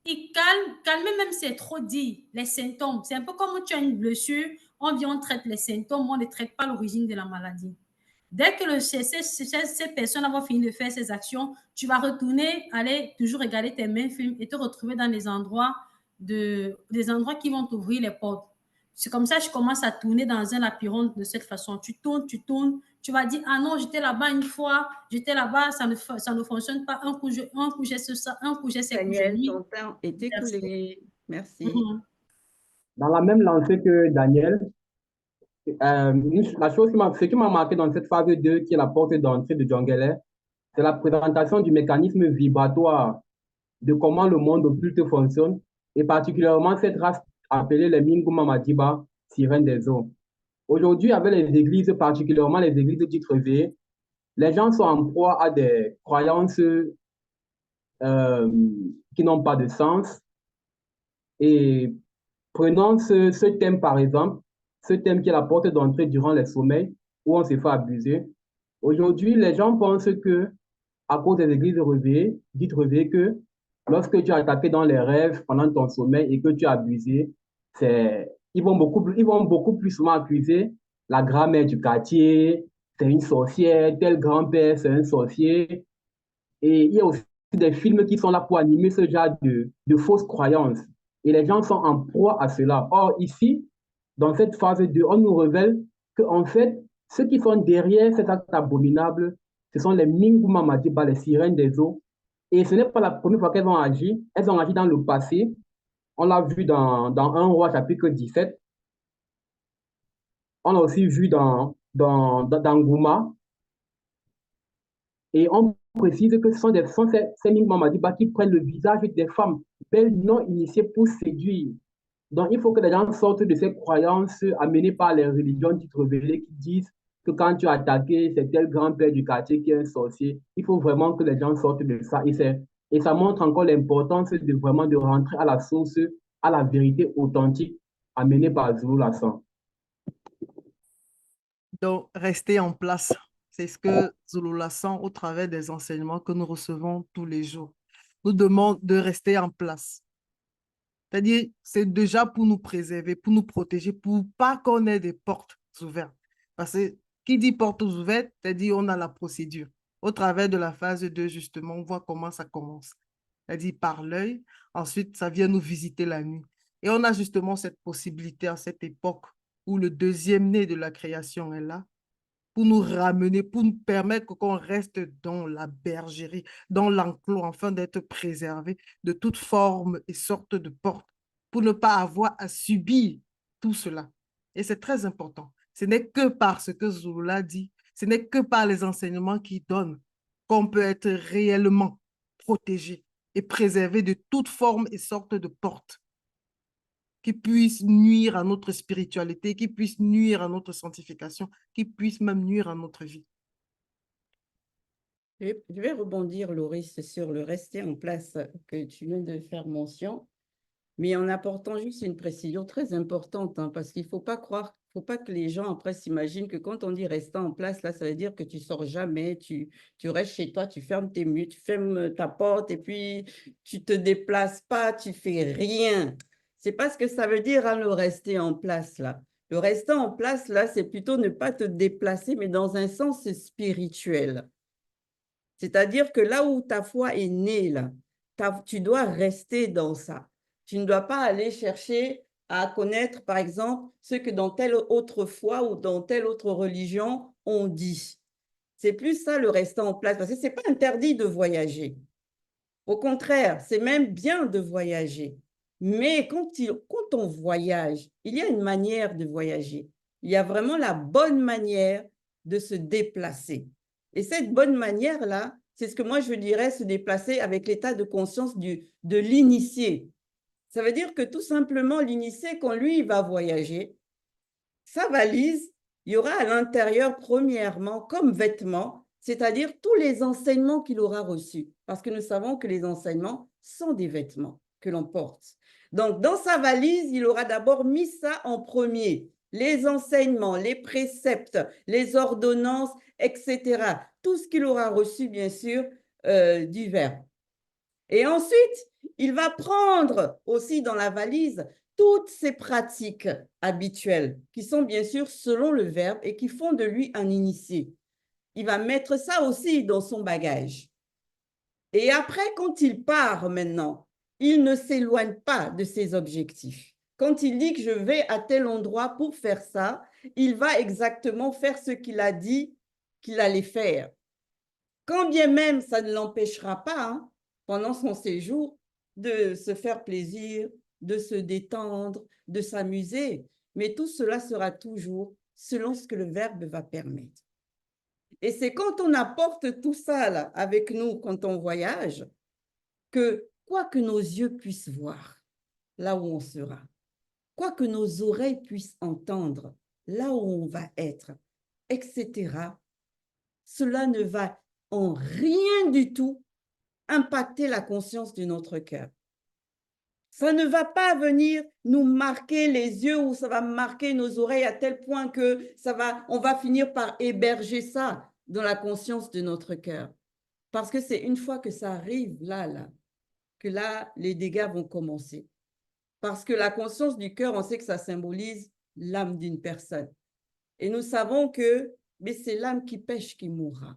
ils calment même si c'est trop dit, les symptômes. C'est un peu comme tu as une blessure, on vient, on traite les symptômes, on ne traite pas l'origine de la maladie. Dès que ces personnes vont finir de faire ces actions, tu vas retourner, aller toujours regarder tes mêmes films et te retrouver dans des endroits qui vont t'ouvrir les portes. C'est comme ça que je commence à tourner dans un labyrinthe de cette façon. Tu tournes, tu vas dire, ah non, j'étais là-bas une fois, j'étais là-bas, ça ne fonctionne pas. Un coup, j'ai ça, un coup, j'ai ces coups, Daniel, ton temps est écoulé. Merci. Dans la même lancée que Daniel, ce qui m'a marqué dans cette phase 2, qui est la porte d'entrée de Djangele, c'est la présentation du mécanisme vibratoire de comment le monde occulte fonctionne, et particulièrement cette race appelée les Mingu Mamadiba, sirènes des eaux. Aujourd'hui, avec les églises, particulièrement les églises dites réveillées, les gens sont en proie à des croyances qui n'ont pas de sens. Et prenons ce thème par exemple, ce thème qui est la porte d'entrée durant les sommeils, où on se fait abuser. Aujourd'hui, les gens pensent que, à cause des églises réveillées, dites réveillées, que lorsque tu as attaqué dans les rêves pendant ton sommeil et que tu as abusé, il ils vont beaucoup plus souvent accuser la grand-mère du quartier, c'est une sorcière, tel grand-père, c'est un sorcier. Et il y a aussi des films qui sont là pour animer ce genre de fausses croyances. Et les gens sont en proie à cela. Or, ici, dans cette phase 2, on nous révèle qu'en fait, ceux qui sont derrière cet acte abominable, ce sont les Minguma Madiba, les sirènes des eaux. Et ce n'est pas la première fois qu'elles ont agi. Elles ont agi dans le passé. On l'a vu dans 1 Roi chapitre 17. On l'a aussi vu dans Gouma. Et on précise que ce sont ces Minguma Madiba qui prennent le visage des femmes belles non initiées pour séduire. Donc, il faut que les gens sortent de ces croyances amenées par les religions dites révélées qui disent que quand tu as attaqué, c'est tel grand-père du quartier qui est un sorcier. Il faut vraiment que les gens sortent de ça. Et ça montre encore l'importance de vraiment de rentrer à la source, à la vérité authentique amenée par Zulu Lassan. Donc, rester en place. C'est ce que Zulu Lassan, au travers des enseignements que nous recevons tous les jours, nous demande de rester en place. C'est-à-dire, c'est déjà pour nous préserver, pour nous protéger, pour pas qu'on ait des portes ouvertes. Parce que qui dit portes ouvertes, c'est-à-dire on a la procédure. Au travers de la phase 2, justement, on voit comment ça commence. C'est-à-dire par l'œil, ensuite ça vient nous visiter la nuit. Et on a justement cette possibilité à cette époque où le deuxième né de la création est là, pour nous ramener, pour nous permettre qu'on reste dans la bergerie, dans l'enclos, afin d'être préservé de toute forme et sorte de porte, pour ne pas avoir à subir tout cela. Et c'est très important. Ce n'est que par ce que Zulu dit, ce n'est que par les enseignements qu'il donne qu'on peut être réellement protégé et préservé de toute forme et sorte de porte qui puisse nuire à notre spiritualité, qui puisse nuire à notre sanctification, qui puisse même nuire à notre vie. Je vais rebondir, Loris, sur le rester en place que tu viens de faire mention, mais en apportant juste une précision très importante, hein, parce qu'il ne faut pas croire, il ne faut pas que les gens après s'imaginent que quand on dit rester en place, là, ça veut dire que tu ne sors jamais, tu restes chez toi, tu fermes tes murs, tu fermes ta porte et puis tu ne te déplaces pas, tu ne fais rien. C'est pas ce que ça veut dire, hein, le rester en place, là. Le rester en place, là, c'est plutôt ne pas te déplacer, mais dans un sens spirituel. C'est-à-dire que là où ta foi est née, là, tu dois rester dans ça. Tu ne dois pas aller chercher à connaître, par exemple, ce que dans telle autre foi ou dans telle autre religion on dit. C'est plus ça le restant en place, parce que ce n'est pas interdit de voyager. Au contraire, c'est même bien de voyager. Mais quand on voyage, il y a une manière de voyager. Il y a vraiment la bonne manière de se déplacer. Et cette bonne manière-là, c'est ce que moi je dirais se déplacer avec l'état de conscience de l'initié. Ça veut dire que tout simplement, l'initié, quand lui, il va voyager, sa valise, il y aura à l'intérieur, premièrement, comme vêtements, c'est-à-dire tous les enseignements qu'il aura reçus. Parce que nous savons que les enseignements sont des vêtements que l'on porte. Donc, dans sa valise, il aura d'abord mis ça en premier. Les enseignements, les préceptes, les ordonnances, etc. Tout ce qu'il aura reçu, bien sûr, divers. Et ensuite, il va prendre aussi dans la valise toutes ces pratiques habituelles qui sont bien sûr selon le verbe et qui font de lui un initié. Il va mettre ça aussi dans son bagage. Et après, quand il part maintenant, il ne s'éloigne pas de ses objectifs. Quand il dit que je vais à tel endroit pour faire ça, il va exactement faire ce qu'il a dit qu'il allait faire. Quand bien même ça ne l'empêchera pas, hein, pendant son séjour, de se faire plaisir, de se détendre, de s'amuser. Mais tout cela sera toujours selon ce que le Verbe va permettre. Et c'est quand on apporte tout ça là, avec nous, quand on voyage, que quoi que nos yeux puissent voir, là où on sera, quoi que nos oreilles puissent entendre, là où on va être, etc., cela ne va en rien du tout impacter la conscience de notre cœur. Ça ne va pas venir nous marquer les yeux ou ça va marquer nos oreilles à tel point que on va finir par héberger ça dans la conscience de notre cœur. Parce que c'est une fois que ça arrive là, que là, les dégâts vont commencer. Parce que la conscience du cœur, on sait que ça symbolise l'âme d'une personne. Et nous savons que c'est l'âme qui pêche qui mourra.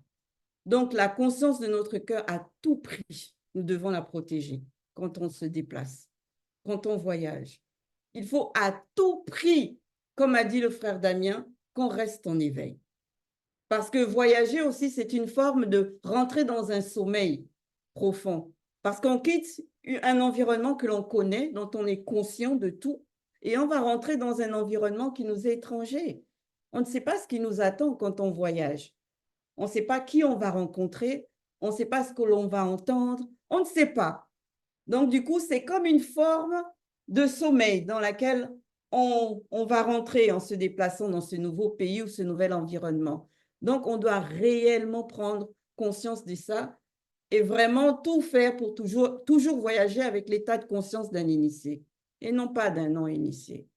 Donc, la conscience de notre cœur, à tout prix, nous devons la protéger quand on se déplace, quand on voyage. Il faut à tout prix, comme a dit le frère Damien, qu'on reste en éveil. Parce que voyager aussi, c'est une forme de rentrer dans un sommeil profond. Parce qu'on quitte un environnement que l'on connaît, dont on est conscient de tout, et on va rentrer dans un environnement qui nous est étranger. On ne sait pas ce qui nous attend quand on voyage. On ne sait pas qui on va rencontrer, on ne sait pas ce que l'on va entendre, on ne sait pas. Donc, du coup, c'est comme une forme de sommeil dans laquelle on va rentrer en se déplaçant dans ce nouveau pays ou ce nouvel environnement. Donc, on doit réellement prendre conscience de ça et vraiment tout faire pour toujours voyager avec l'état de conscience d'un initié et non pas d'un non-initié.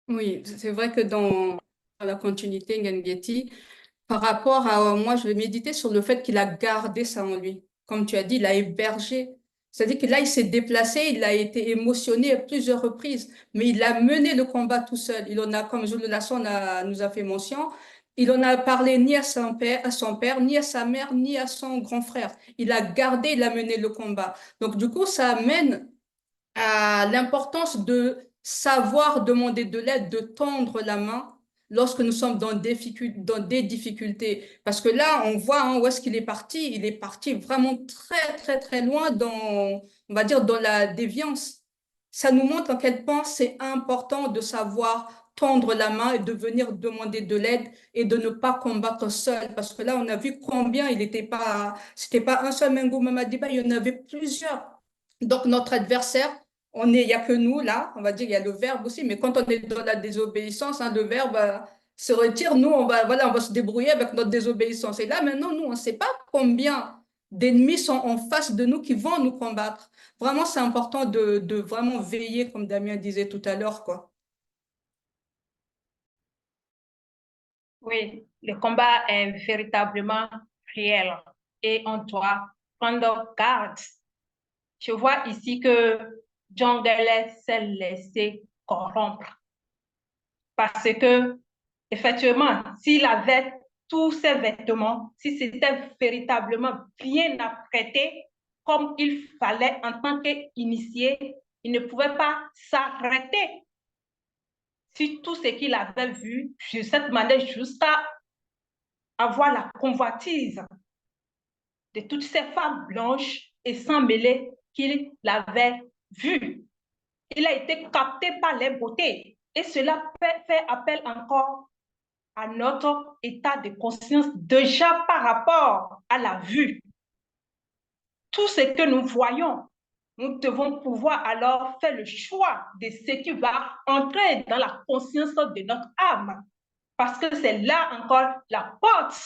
Oui, c'est vrai que dans la continuité, Ngengeti, par rapport à moi, je vais méditer sur le fait qu'il a gardé ça en lui. Comme tu as dit, il a hébergé. C'est-à-dire que là, il s'est déplacé, il a été émotionné à plusieurs reprises, mais il a mené le combat tout seul. Il en a, comme Jules Lasson nous a fait mention, il en a parlé ni à son père, ni à sa mère, ni à son grand frère. Il a gardé, il a mené le combat. Donc, du coup, ça amène à l'importance de savoir demander de l'aide, de tendre la main lorsque nous sommes dans des difficultés. Parce que là, on voit où est-ce qu'il est parti. Il est parti vraiment très, très, très loin dans, on va dire, dans la déviance. Ça nous montre à quel point c'est important de savoir tendre la main et de venir demander de l'aide et de ne pas combattre seul. Parce que là, on a vu combien c'était pas un seul Mengo Mamadiba, il y en avait plusieurs. Donc, notre adversaire, il n'y a que nous là, on va dire, il y a le verbe aussi, mais quand on est dans la désobéissance, le verbe se retire, nous, on va se débrouiller avec notre désobéissance. Et là, maintenant, nous, on ne sait pas combien d'ennemis sont en face de nous qui vont nous combattre. Vraiment, c'est important de vraiment veiller, comme Damien disait tout à l'heure, quoi. Oui, le combat est véritablement réel et on doit prendre garde. Je vois ici que John Gallet s'est laissé corrompre parce que, effectivement, s'il avait tous ses vêtements, si c'était véritablement bien apprêté, comme il fallait en tant qu'initié, il ne pouvait pas s'arrêter sur tout ce qu'il avait vu, de cette manière, jusqu'à avoir la convoitise de toutes ces femmes blanches et sans mêler qu'il l'avait vues. Il a été capté par les beautés. Et cela fait appel encore à notre état de conscience déjà par rapport à la vue. Tout ce que nous voyons, nous devons pouvoir alors faire le choix de ce qui va entrer dans la conscience de notre âme. Parce que c'est là encore la porte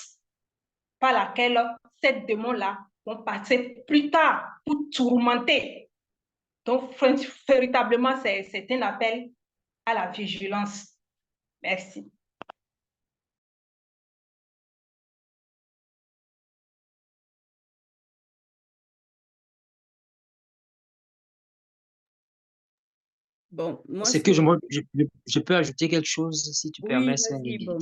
par laquelle ces démons-là vont passer plus tard pour tourmenter. Donc, véritablement, c'est un appel à la vigilance. Merci. Bon, moi, C'est que je peux ajouter quelque chose, si tu permets, vas-y, bon.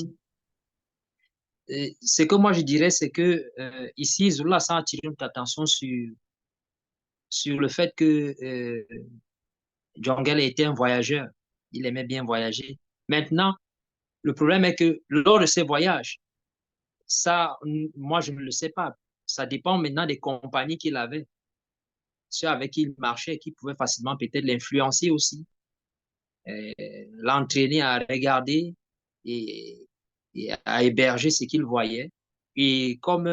Ce que moi je dirais, c'est que ici, Zola a attiré notre attention sur le fait que Djongel était un voyageur. Il aimait bien voyager. Maintenant, le problème est que lors de ces voyages, ça, moi, je ne le sais pas. Ça dépend maintenant des compagnies qu'il avait, ceux avec qui il marchait, qui pouvaient facilement peut-être l'influencer aussi, l'entraîner à regarder et, et à héberger ce qu'il voyait. Et comme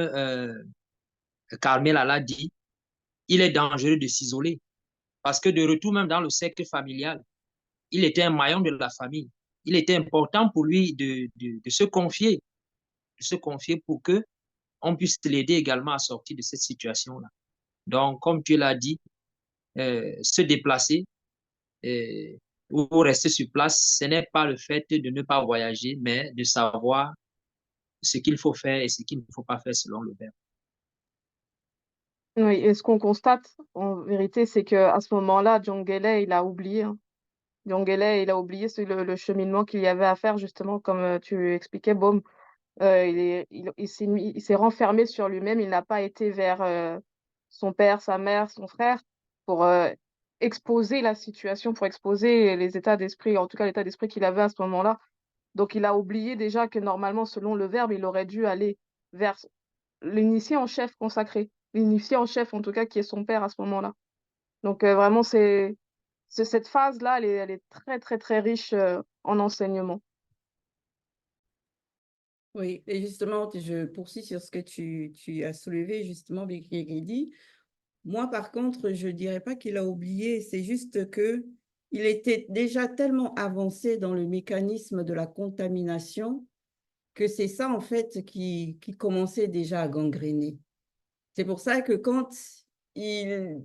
Carmel l'a dit, il est dangereux de s'isoler parce que de retour même dans le cercle familial, il était un maillon de la famille. Il était important pour lui de se confier pour que on puisse l'aider également à sortir de cette situation-là. Donc, comme tu l'as dit, se déplacer ou rester sur place, ce n'est pas le fait de ne pas voyager, mais de savoir ce qu'il faut faire et ce qu'il ne faut pas faire selon le verbe. Oui, et ce qu'on constate, en vérité, c'est qu'à ce moment-là, Djongele, il a oublié. Hein. Djongele, il a oublié le cheminement qu'il y avait à faire, justement, comme tu expliquais, Baume. Il s'est renfermé sur lui-même, il n'a pas été vers son père, sa mère, son frère pour exposer la situation, pour exposer les états d'esprit, en tout cas l'état d'esprit qu'il avait à ce moment-là. Donc il a oublié déjà que normalement, selon le verbe, il aurait dû aller vers l'initié en chef consacré, l'initié en chef en tout cas qui est son père à ce moment-là. Donc vraiment, cette phase-là, elle est très, très, très riche en enseignement. Oui, et justement, je poursuis sur ce que tu as soulevé, justement, Bekiridi. Moi, par contre, je ne dirais pas qu'il a oublié, c'est juste que il était déjà tellement avancé dans le mécanisme de la contamination que c'est ça, en fait, qui commençait déjà à gangréner. C'est pour ça que quand il,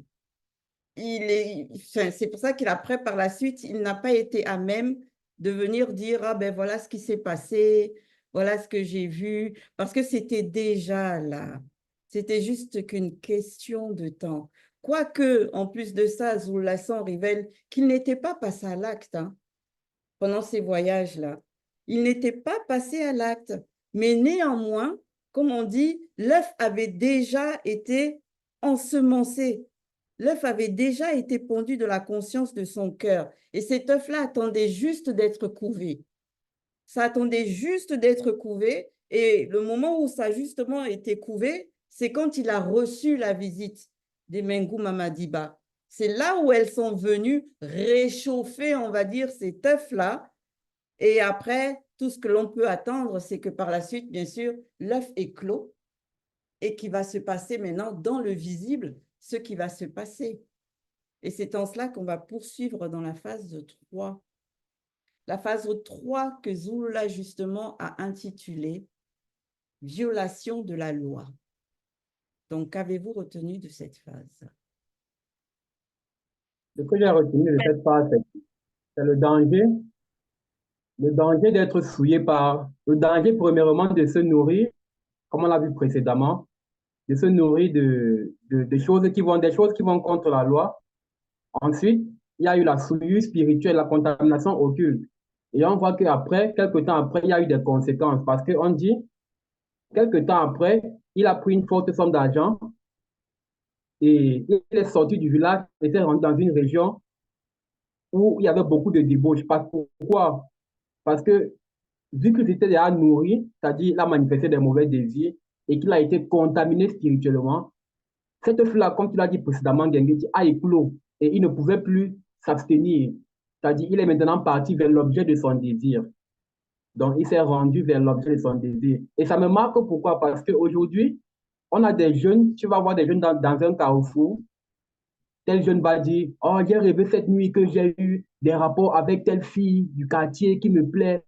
c'est pour ça qu'après, par la suite, il n'a pas été à même de venir dire, ah ben voilà ce qui s'est passé, voilà ce que j'ai vu, parce que c'était déjà là. C'était juste qu'une question de temps. Quoique, en plus de ça, Zoulassan révèle qu'il n'était pas passé à l'acte pendant ces voyages-là. Il n'était pas passé à l'acte. Mais néanmoins, comme on dit, l'œuf avait déjà été ensemencé. L'œuf avait déjà été pondu de la conscience de son cœur. Et cet œuf-là attendait juste d'être couvé. Ça attendait juste d'être couvé. Et le moment où ça a justement été couvé, c'est quand il a reçu la visite des Mengou Mamadiba. C'est là où elles sont venues réchauffer, on va dire, cet œuf-là. Et après, tout ce que l'on peut attendre, c'est que par la suite, bien sûr, l'œuf est clos et qu'il va se passer maintenant dans le visible ce qui va se passer. Et c'est en cela qu'on va poursuivre dans la phase 3. La phase 3 que Zulula justement a intitulée « Violation de la loi ». Donc, qu'avez-vous retenu de cette phase? Ce que j'ai retenu de cette phase, c'est le danger d'être souillé le danger premièrement de se nourrir, comme on l'a vu précédemment, de se nourrir des choses des choses qui vont contre la loi. Ensuite, il y a eu la souillure spirituelle, la contamination occulte. Et on voit qu'après, quelques temps après, il y a eu des conséquences parce qu'on dit, quelques temps après, il a pris une forte somme d'argent et il est sorti du village et s'est rendu dans une région où il y avait beaucoup de débauches. Pourquoi? Parce que vu qu'il était déjà nourri, c'est-à-dire il a manifesté des mauvais désirs et qu'il a été contaminé spirituellement, cette œuf-là, comme tu l'as dit précédemment, Genghis, a éclos et il ne pouvait plus s'abstenir. C'est-à-dire il est maintenant parti vers l'objet de son désir. Donc, il s'est rendu vers l'objet de son désir. Et ça me marque pourquoi? Parce qu'aujourd'hui, on a des jeunes, tu vas voir des jeunes dans un carrefour, tel jeune va dire, oh, j'ai rêvé cette nuit que j'ai eu des rapports avec telle fille du quartier qui me plaît.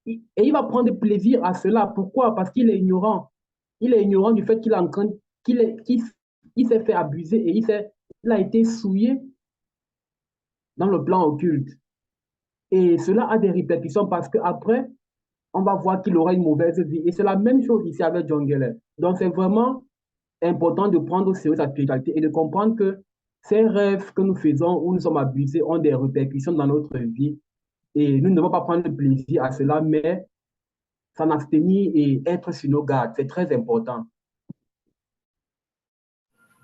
Et il va prendre plaisir à cela. Pourquoi? Parce qu'il est ignorant. Il est ignorant du fait qu'il s'est fait abuser et il a été souillé dans le plan occulte. Et cela a des répercussions parce qu'après, on va voir qu'il aura une mauvaise vie. Et c'est la même chose ici avec Djongele. Donc, c'est vraiment important de prendre au sérieux sa spiritualité et de comprendre que ces rêves que nous faisons où nous sommes abusés ont des répercussions dans notre vie. Et nous ne devons pas prendre plaisir à cela, mais s'en abstenir et être sur nos gardes. C'est très important.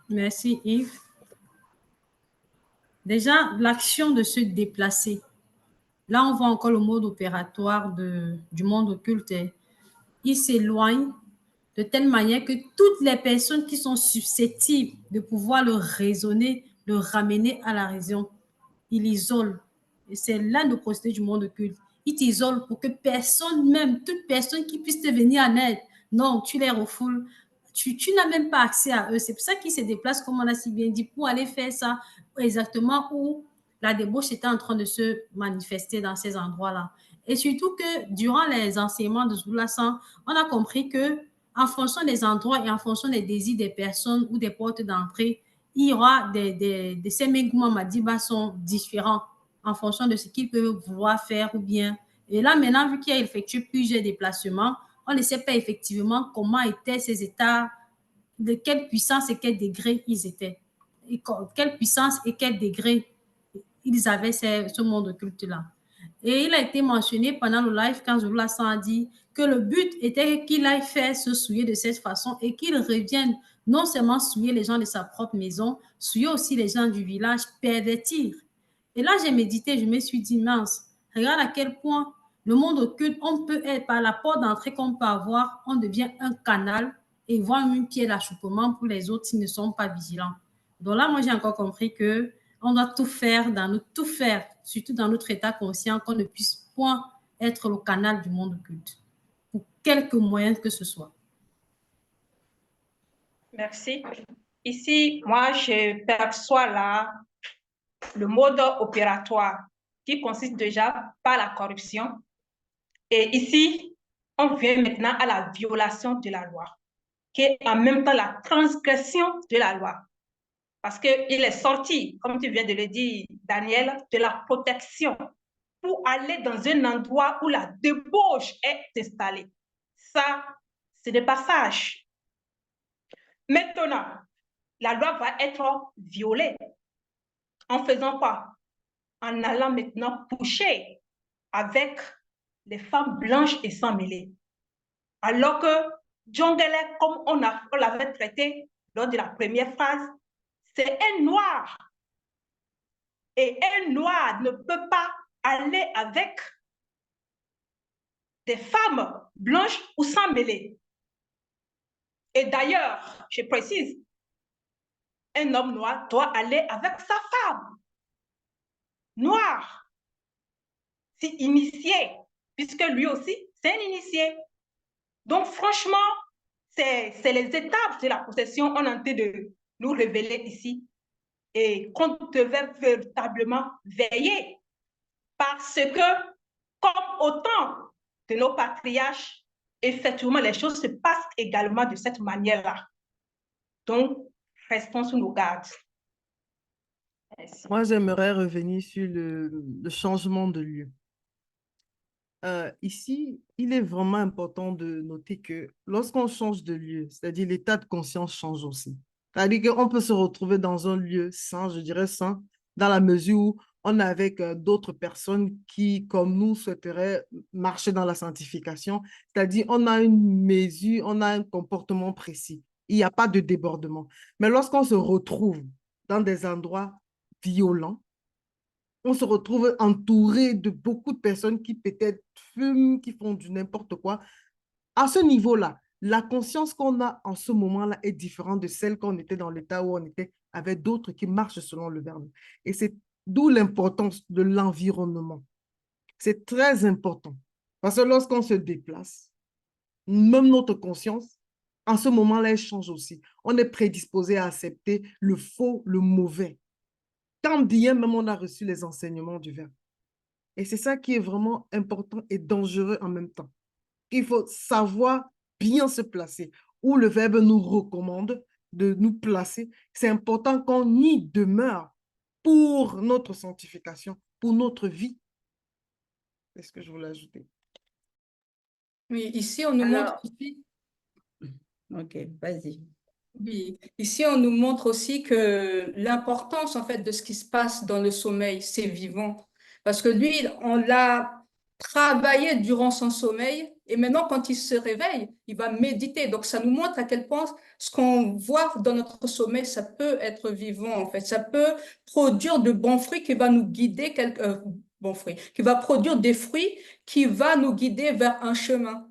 Merci Yves. Déjà, l'action de se déplacer. Là, on voit encore le mode opératoire du monde occulte. Il s'éloigne de telle manière que toutes les personnes qui sont susceptibles de pouvoir le raisonner, le ramener à la raison, il isole. Et c'est l'un des procédés du monde occulte. Il t'isole pour que personne, même toute personne qui puisse te venir en aide, non, tu les refoules. Tu n'as même pas accès à eux. C'est pour ça qu'ils se déplacent, comme on a si bien dit, pour aller faire ça exactement où la débauche était en train de se manifester dans ces endroits-là. Et surtout que durant les enseignements de Zoulassan, on a compris que en fonction des endroits et en fonction des désirs des personnes ou des portes d'entrée, il y aura ces Menguma Madiba sont différents en fonction de ce qu'ils peuvent vouloir faire ou bien. Et là, maintenant, vu qu'il a effectué plusieurs déplacements, on ne sait pas effectivement comment étaient ces états de quelle puissance et quel degré ils étaient. Et quelle puissance et quel degré ils avaient ce monde occulte-là. Et il a été mentionné pendant le live quand Zulu Lassan a dit que le but était qu'il aille faire se souiller de cette façon et qu'il revienne non seulement souiller les gens de sa propre maison, souiller aussi les gens du village, pervertir. Et là, j'ai médité, je me suis dit, mince, regarde à quel point le monde occulte, on peut être par la porte d'entrée qu'on peut avoir, on devient un canal et voir une pierre d'achoppement pour les autres s'ils ne sont pas vigilants. Donc là, moi, j'ai encore compris que on doit tout faire, tout faire, surtout dans notre état conscient, qu'on ne puisse point être le canal du monde occulte, pour quelque moyen que ce soit. Merci. Ici, moi, je perçois là le mode opératoire qui consiste déjà par la corruption. Et ici, on vient maintenant à la violation de la loi, qui est en même temps la transgression de la loi. Parce qu'il est sorti, comme tu viens de le dire, Daniel, de la protection pour aller dans un endroit où la débauche est installée. Ça, c'est le passage. Maintenant, la loi va être violée. En faisant quoi? En allant maintenant coucher avec les femmes blanches et sans mêlée. Alors que Djongele, comme on l'avait traité lors de la première phrase, c'est un noir. Et un noir ne peut pas aller avec des femmes blanches ou sans mêlée. Et d'ailleurs, je précise, un homme noir doit aller avec sa femme noire, c'est initié, puisque lui aussi, c'est un initié. Donc, franchement, c'est les étapes de la possession on est en train de nous révéler ici et qu'on devait véritablement veiller parce que, comme au temps de nos patriarches, effectivement, les choses se passent également de cette manière-là. Donc, restons sous nos gardes. Merci. Moi, j'aimerais revenir sur le changement de lieu. Ici, il est vraiment important de noter que lorsqu'on change de lieu, c'est-à-dire l'état de conscience change aussi. C'est-à-dire qu'on peut se retrouver dans un lieu sain, je dirais sain, dans la mesure où on est avec d'autres personnes qui, comme nous, souhaiteraient marcher dans la sanctification. C'est-à-dire on a une mesure, on a un comportement précis. Il n'y a pas de débordement. Mais lorsqu'on se retrouve dans des endroits violents, on se retrouve entouré de beaucoup de personnes qui peut-être fument, qui font du n'importe quoi. À ce niveau-là, la conscience qu'on a en ce moment-là est différente de celle qu'on était dans l'état où on était avec d'autres qui marchent selon le Verbe. Et c'est d'où l'importance de l'environnement. C'est très important. Parce que lorsqu'on se déplace, même notre conscience, en ce moment-là, elle change aussi. On est prédisposé à accepter le faux, le mauvais. Quand bien même on a reçu les enseignements du Verbe. Et c'est ça qui est vraiment important et dangereux en même temps. Il faut savoir bien se placer. Où le Verbe nous recommande de nous placer, c'est important qu'on y demeure pour notre sanctification, pour notre vie. C'est ce que je voulais ajouter. Oui, ici, on nous montre aussi... Ok, vas-y. Oui, ici, on nous montre aussi que l'importance, en fait, de ce qui se passe dans le sommeil, c'est vivant. Parce que lui, on l'a travaillé durant son sommeil et maintenant, quand il se réveille, il va méditer. Donc, ça nous montre à quel point ce qu'on voit dans notre sommeil, ça peut être vivant, en fait. Ça peut produire de bons fruits qui va nous guider, bons fruits, qui va produire des fruits qui va nous guider vers un chemin.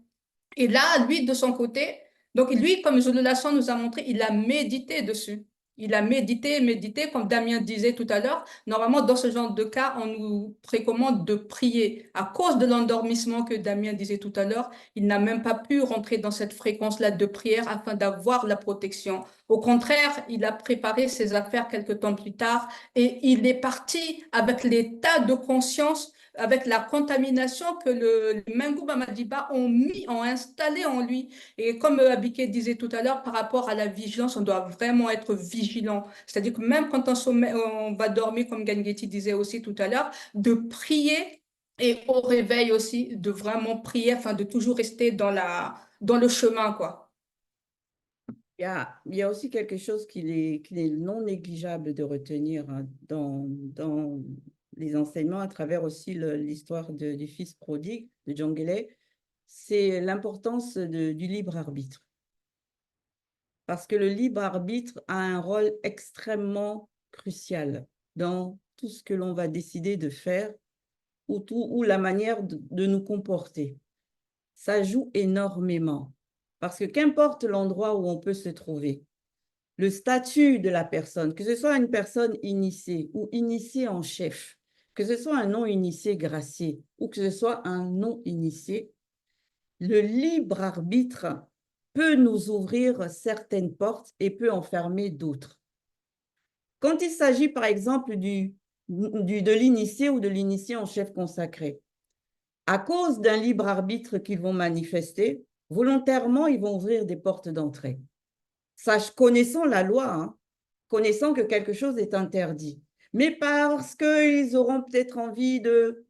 Et là, lui, de son côté, donc lui, comme Zulu Lassan nous a montré, il a médité dessus. Il a médité, comme Damien disait tout à l'heure. Normalement, dans ce genre de cas, on nous précommande de prier. À cause de l'endormissement que Damien disait tout à l'heure, il n'a même pas pu rentrer dans cette fréquence-là de prière afin d'avoir la protection. Au contraire, il a préparé ses affaires quelque temps plus tard et il est parti avec l'état de conscience, avec la contamination que le Mengouba Madiba ont installé en lui. Et comme Abike disait tout à l'heure, par rapport à la vigilance, on doit vraiment être vigilant. C'est-à-dire que même quand on va dormir, comme Gangeti disait aussi tout à l'heure, de prier et au réveil aussi, de vraiment prier, afin de toujours rester dans le chemin, quoi. Il y a aussi quelque chose qu'il est non négligeable de retenir hein, dans les enseignements à travers aussi l'histoire du fils prodigue, de Djongele, c'est l'importance du libre arbitre. Parce que le libre arbitre a un rôle extrêmement crucial dans tout ce que l'on va décider de faire ou la manière de nous comporter. Ça joue énormément. Parce que qu'importe l'endroit où on peut se trouver, le statut de la personne, que ce soit une personne initiée ou initiée en chef, que ce soit un non-initié gracié ou que ce soit un non-initié, le libre arbitre peut nous ouvrir certaines portes et peut en fermer d'autres. Quand il s'agit, par exemple, de l'initié ou de l'initié en chef consacré, à cause d'un libre arbitre qu'ils vont manifester, volontairement, ils vont ouvrir des portes d'entrée. Connaissant la loi, hein, connaissant que quelque chose est interdit, mais parce qu'ils auront peut-être envie de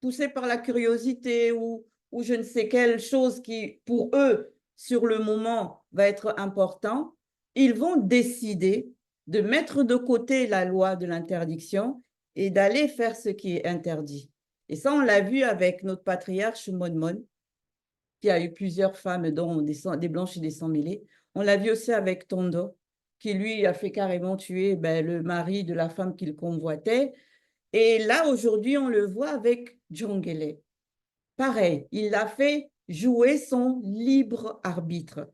pousser par la curiosité ou je ne sais quelle chose qui, pour eux, sur le moment, va être important, ils vont décider de mettre de côté la loi de l'interdiction et d'aller faire ce qui est interdit. Et ça, on l'a vu avec notre patriarche Monmon, qui a eu plusieurs femmes, dont des blanches et des sans-mêlés. On l'a vu aussi avec Tondo, qui lui a fait carrément tuer le mari de la femme qu'il convoitait. Et là, aujourd'hui, on le voit avec Djongele. Pareil, il a fait jouer son libre arbitre.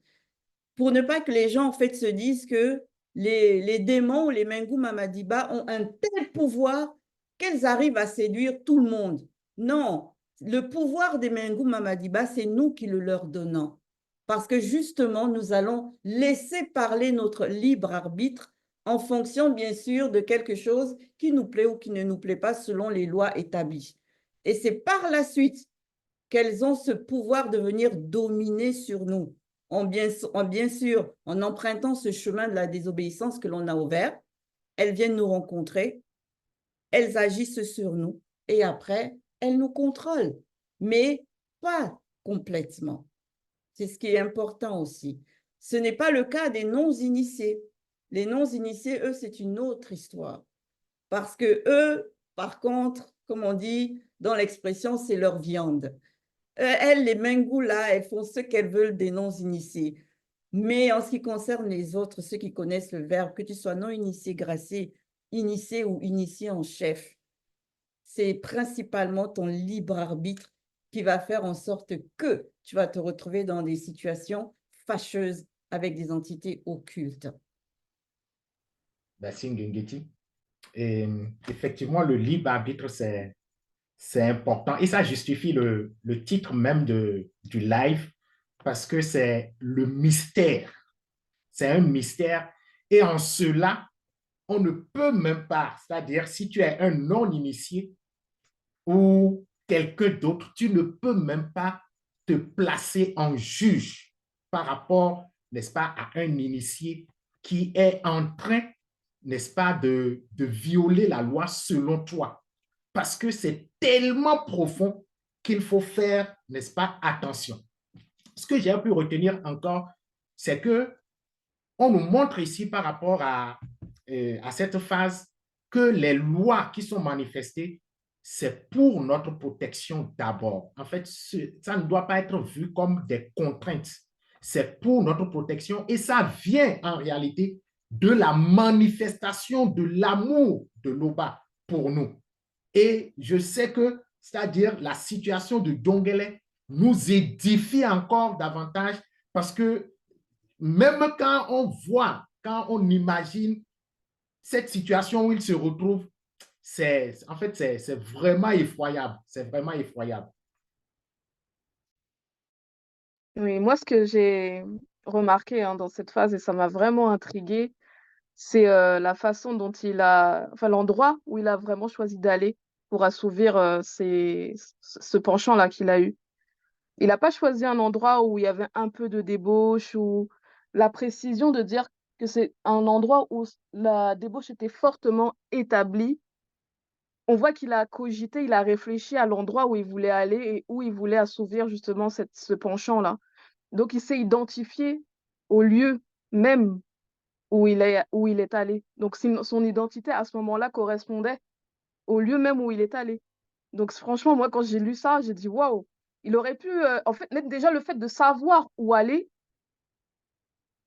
Pour ne pas que les gens, en fait, se disent que les démons ou les Mengu Mamadiba ont un tel pouvoir qu'elles arrivent à séduire tout le monde. Non, le pouvoir des Mengu Mamadiba, c'est nous qui le leur donnons. Parce que justement, nous allons laisser parler notre libre arbitre en fonction, bien sûr, de quelque chose qui nous plaît ou qui ne nous plaît pas selon les lois établies. Et c'est par la suite qu'elles ont ce pouvoir de venir dominer sur nous. Bien sûr, en empruntant ce chemin de la désobéissance que l'on a ouvert, elles viennent nous rencontrer, elles agissent sur nous et après, elles nous contrôlent, mais pas complètement. C'est ce qui est important aussi. Ce n'est pas le cas des non-initiés. Les non-initiés, eux, c'est une autre histoire. Parce que eux, par contre, comme on dit dans l'expression, c'est leur viande. Elles, les Mengu, là, elles font ce qu'elles veulent des non-initiés. Mais en ce qui concerne les autres, ceux qui connaissent le verbe, que tu sois non-initié, gracié, initié ou initié en chef, c'est principalement ton libre arbitre qui va faire en sorte que tu vas te retrouver dans des situations fâcheuses avec des entités occultes. Merci Ngengeti. Et effectivement, le libre arbitre, c'est important. Et ça justifie le titre même du live, parce que c'est le mystère. C'est un mystère. Et en cela, on ne peut même pas, c'est-à-dire si tu es un non-initié ou quelqu'un d'autre, tu ne peux même pas te placer en juge par rapport, n'est-ce pas, à un initié qui est en train, n'est-ce pas, de violer la loi selon toi. Parce que c'est tellement profond qu'il faut faire, n'est-ce pas, attention. Ce que j'ai pu retenir encore, c'est que on nous montre ici par rapport à cette phase que les lois qui sont manifestées, c'est pour notre protection d'abord. En fait, ça ne doit pas être vu comme des contraintes. C'est pour notre protection et ça vient en réalité de la manifestation de l'amour de l'Oba pour nous. Et je sais que, c'est-à-dire la situation de Djongele nous édifie encore davantage parce que même quand on voit, quand on imagine cette situation où il se retrouve, en fait, c'est vraiment effroyable. C'est vraiment effroyable. Oui, moi, ce que j'ai remarqué dans cette phase, et ça m'a vraiment intriguée, c'est la façon dont enfin l'endroit où il a vraiment choisi d'aller pour assouvir ce penchant-là qu'il a eu. Il n'a pas choisi un endroit où il y avait un peu de débauche ou la précision de dire que c'est un endroit où la débauche était fortement établie. On voit qu'il a cogité, il a réfléchi à l'endroit où il voulait aller et où il voulait assouvir justement ce penchant-là. Donc, il s'est identifié au lieu même où il est allé. Donc, son identité à ce moment-là correspondait au lieu même où il est allé. Donc, franchement, moi, quand j'ai lu ça, j'ai dit, waouh, il aurait pu, en fait, même déjà le fait de savoir où aller,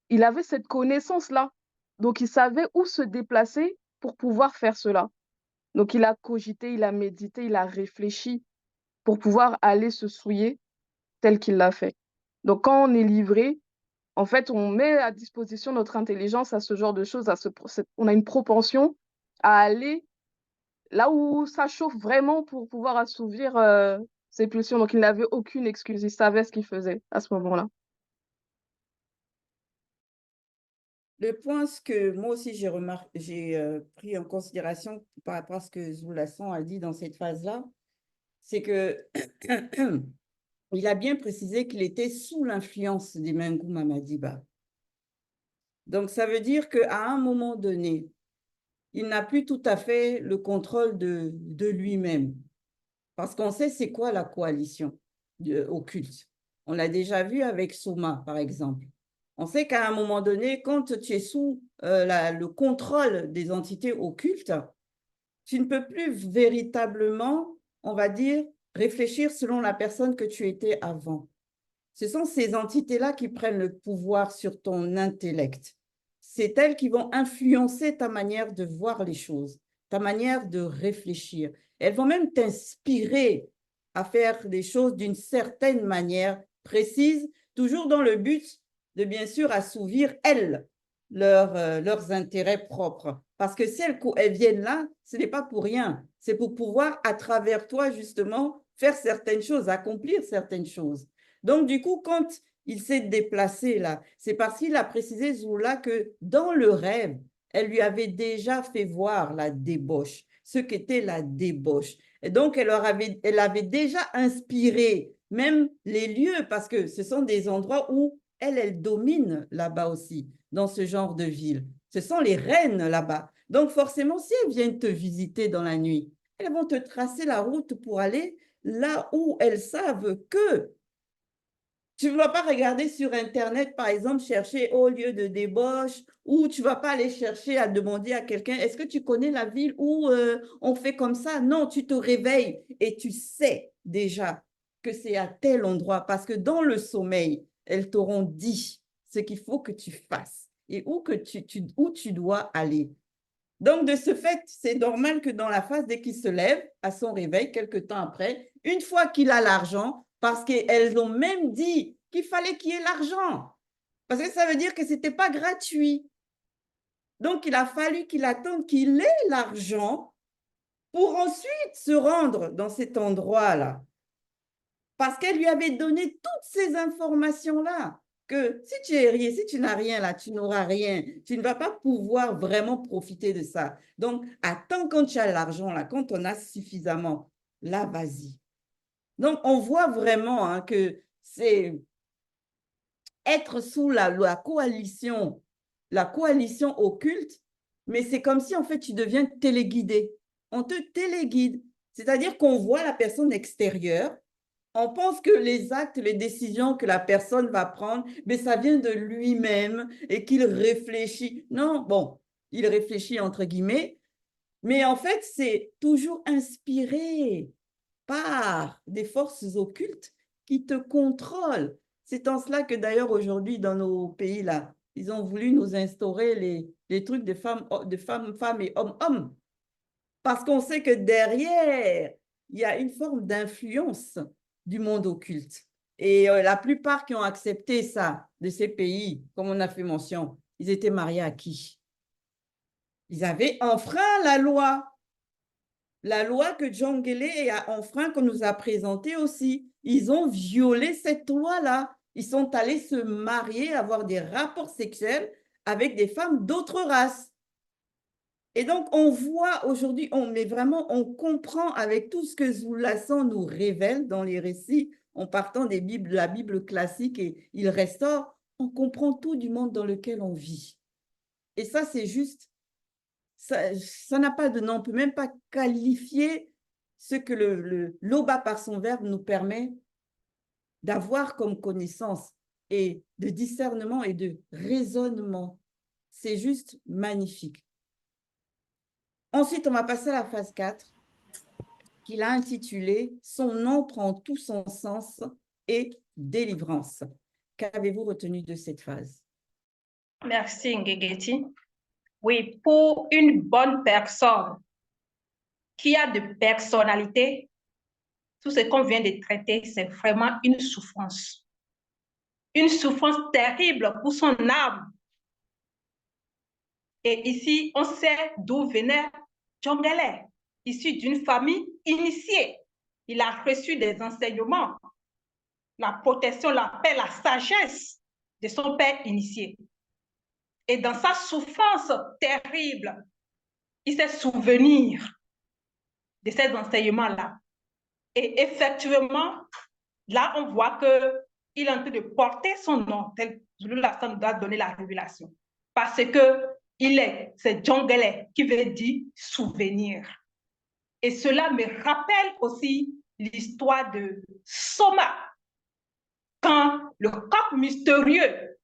il avait cette connaissance-là. Donc, il savait où se déplacer pour pouvoir faire cela. Donc, il a cogité, il a médité, il a réfléchi pour pouvoir aller se souiller tel qu'il l'a fait. Donc, quand on est livré, en fait, on met à disposition notre intelligence à ce genre de choses, on a une propension à aller là où ça chauffe vraiment pour pouvoir assouvir ses pulsions. Donc, il n'avait aucune excuse, il savait ce qu'il faisait à ce moment-là. Le point, ce que moi aussi j'ai pris en considération par rapport à ce que Zoulasson a dit dans cette phase-là, c'est que il a bien précisé qu'il était sous l'influence des Mengou Mamadiba. Donc, ça veut dire qu'à un moment donné, il n'a plus tout à fait le contrôle de lui-même. Parce qu'on sait c'est quoi la coalition occulte. On l'a déjà vu avec Soma, par exemple. On sait qu'à un moment donné, quand tu es sous le contrôle des entités occultes, tu ne peux plus véritablement, on va dire, réfléchir selon la personne que tu étais avant. Ce sont ces entités-là qui prennent le pouvoir sur ton intellect. C'est elles qui vont influencer ta manière de voir les choses, ta manière de réfléchir. Elles vont même t'inspirer à faire des choses d'une certaine manière précise, toujours dans le but de, bien sûr, assouvir, elles, leurs intérêts propres. Parce que si elles viennent là, ce n'est pas pour rien. C'est pour pouvoir, à travers toi, justement, faire certaines choses, accomplir certaines choses. Donc, du coup, quand il s'est déplacé là, c'est parce qu'il a précisé, Zoula, que dans le rêve, elle lui avait déjà fait voir la débauche, ce qu'était la débauche. Et donc, elle avait déjà inspiré même les lieux, parce que ce sont des endroits où elle domine là-bas aussi, dans ce genre de ville. Ce sont les reines là-bas. Donc, forcément, si elles viennent te visiter dans la nuit, elles vont te tracer la route pour aller là où elles savent que tu ne vas pas regarder sur Internet, par exemple, chercher au lieu de débauche, ou tu ne vas pas aller chercher à demander à quelqu'un, est-ce que tu connais la ville où on fait comme ça? Non, tu te réveilles et tu sais déjà que c'est à tel endroit, parce que dans le sommeil, elles t'auront dit ce qu'il faut que tu fasses et où tu dois aller. Donc, de ce fait, c'est normal que dans la phase, dès qu'il se lève à son réveil, quelque temps après, une fois qu'il a l'argent, parce qu'elles ont même dit qu'il fallait qu'il y ait l'argent, parce que ça veut dire que ce n'était pas gratuit. Donc, il a fallu qu'il attende qu'il ait l'argent pour ensuite se rendre dans cet endroit-là. Parce qu'elle lui avait donné toutes ces informations-là. Que si tu es rien, si tu n'as rien là, tu n'auras rien. Tu ne vas pas pouvoir vraiment profiter de ça. Donc, attends quand tu as l'argent là, quand on a suffisamment, là, vas-y. Donc, on voit vraiment hein, que c'est être sous la coalition occulte, mais c'est comme si en fait tu deviens téléguidé. On te téléguide. C'est-à-dire qu'on voit la personne extérieure, on pense que les actes, les décisions que la personne va prendre, mais ça vient de lui-même et qu'il réfléchit. Non, bon, il réfléchit entre guillemets, mais en fait, c'est toujours inspiré par des forces occultes qui te contrôlent. C'est en cela que d'ailleurs aujourd'hui, dans nos pays, là, ils ont voulu nous instaurer les trucs de femmes et hommes. Parce qu'on sait que derrière, il y a une forme d'influence du monde occulte. Et la plupart qui ont accepté ça de ces pays, comme on a fait mention, ils étaient mariés à qui? Ils avaient enfreint la loi. La loi que Djongele a enfreint, qu'on nous a présentée aussi. Ils ont violé cette loi-là. Ils sont allés se marier, avoir des rapports sexuels avec des femmes d'autres races. Et donc, on voit aujourd'hui, on comprend avec tout ce que Zoulassan nous révèle dans les récits, en partant de la Bible classique, et il restaure, on comprend tout du monde dans lequel on vit. Et ça, c'est juste, ça n'a pas de nom, on ne peut même pas qualifier ce que l'Oba par son verbe nous permet d'avoir comme connaissance et de discernement et de raisonnement. C'est juste magnifique. Ensuite, on va passer à la phase 4, qu'il a intitulée « Son nom prend tout son sens et délivrance ». Qu'avez-vous retenu de cette phase? Merci, Ngegeti. Oui, pour une bonne personne qui a de personnalité, tout ce qu'on vient de traiter, c'est vraiment une souffrance. Une souffrance terrible pour son âme. Et ici, on sait d'où venait Djongele, issu d'une famille initiée. Il a reçu des enseignements, la protection, la paix, la sagesse de son père initié. Et dans sa souffrance terrible, il s'est souvenir de ces enseignements-là. Et effectivement, là, on voit qu'il est en train de porter son nom, tel que ça nous doit donner la révélation. Parce que c'est Djongele qui veut dire souvenir. Et cela me rappelle aussi l'histoire de Soma, quand le coq mystérieux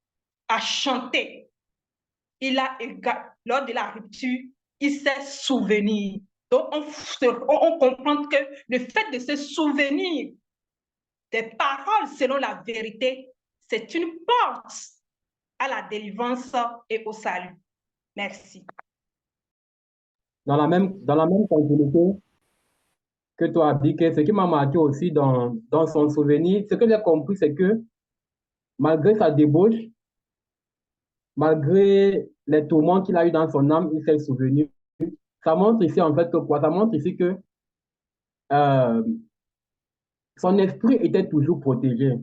a chanté. Lors de la rupture, il s'est souvenu. Donc, on comprend que le fait de se souvenir des paroles selon la vérité, c'est une porte à la délivrance et au salut. Merci. Dans la même continuité que toi, Abike, ce qui m'a marqué aussi dans son souvenir, ce que j'ai compris, c'est que malgré sa débauche, malgré les tourments qu'il a eu dans son âme, il s'est souvenu. Ça montre ici en fait que quoi? Ça montre ici que son esprit était toujours protégé.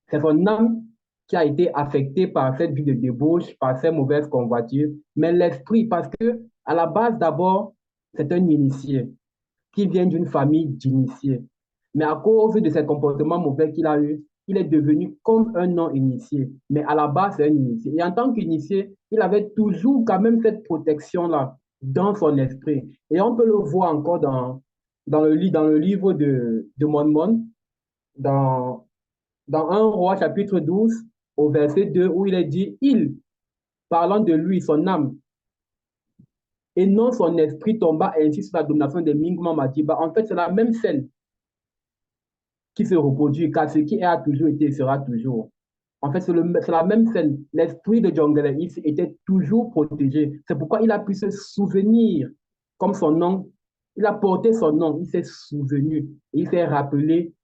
C'est son âme qui a été affectée par cette vie de débauche, par ces mauvaises convoitures, mais l'esprit, parce que à la base d'abord, c'est un initié qui vient d'une famille d'initiés. Mais à cause de ses comportements mauvais qu'il a eus, il est devenu comme un non-initié. Mais à la base, c'est un initié. Et en tant qu'initié, il avait toujours quand même cette protection-là dans son esprit. Et on peut le voir encore dans le livre de Mormon, dans 1 Roi chapitre 12, au verset 2, où il est dit, parlant de lui, son âme, et non son esprit tomba ainsi sous la domination des Mingman Madiba. En fait, c'est la même scène qui se reproduit, car ce qui a toujours été et sera toujours. En fait, c'est la même scène. L'esprit de Djongele était toujours protégé. C'est pourquoi il a pu se souvenir, comme son nom, il a porté son nom, il s'est souvenu, il s'est rappelé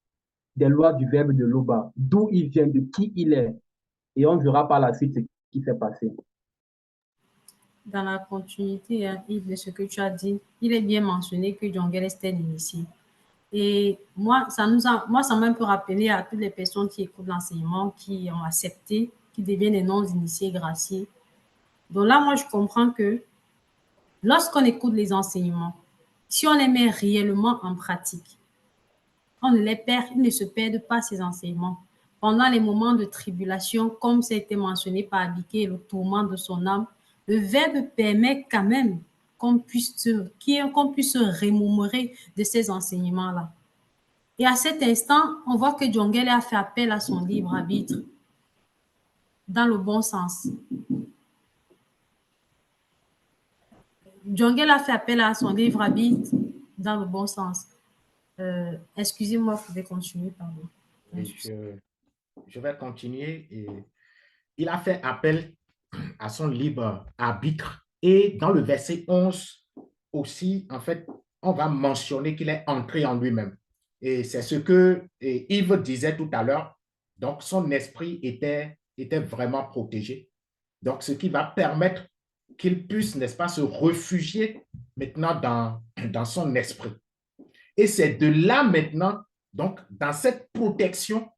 des lois du verbe de Loba, d'où il vient, de qui il est. Et on verra par la suite ce qui s'est passé. Dans la continuité, Yves, de ce que tu as dit, il est bien mentionné que Djongele était l'initié. Et moi, ça m'a un peu rappelé à toutes les personnes qui écoutent l'enseignement, qui ont accepté, qui deviennent des non-initiés graciés. Donc là, moi, je comprends que lorsqu'on écoute les enseignements, si on les met réellement en pratique, ils ne se perdent pas ces enseignements. Pendant les moments de tribulation, comme ça a été mentionné par Abiké, le tourment de son âme, le Verbe permet quand même qu'on puisse se remémorer de ces enseignements-là. Et à cet instant, on voit que Djongele a fait appel à son libre arbitre dans le bon sens. Djongele a fait appel à son libre arbitre dans le bon sens. Excusez-moi, vous pouvez continuer, pardon. Je vais continuer. Il a fait appel à son libre arbitre. Et dans le verset 11 aussi, en fait, on va mentionner qu'il est entré en lui-même. Et c'est ce que Yves disait tout à l'heure. Donc, son esprit était vraiment protégé. Donc, ce qui va permettre qu'il puisse, n'est-ce pas, se réfugier maintenant dans son esprit. Et c'est de là maintenant, donc, dans cette protection,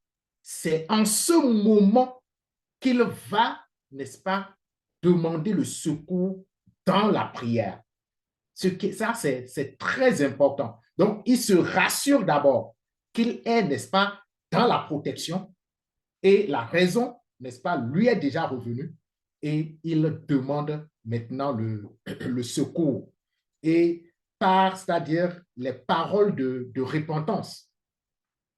c'est en ce moment qu'il va, n'est-ce pas, demander le secours dans la prière. Ça, c'est très important. Donc, il se rassure d'abord qu'il est, n'est-ce pas, dans la protection et la raison, n'est-ce pas, lui est déjà revenue et il demande maintenant le secours. Et c'est-à-dire les paroles de repentance,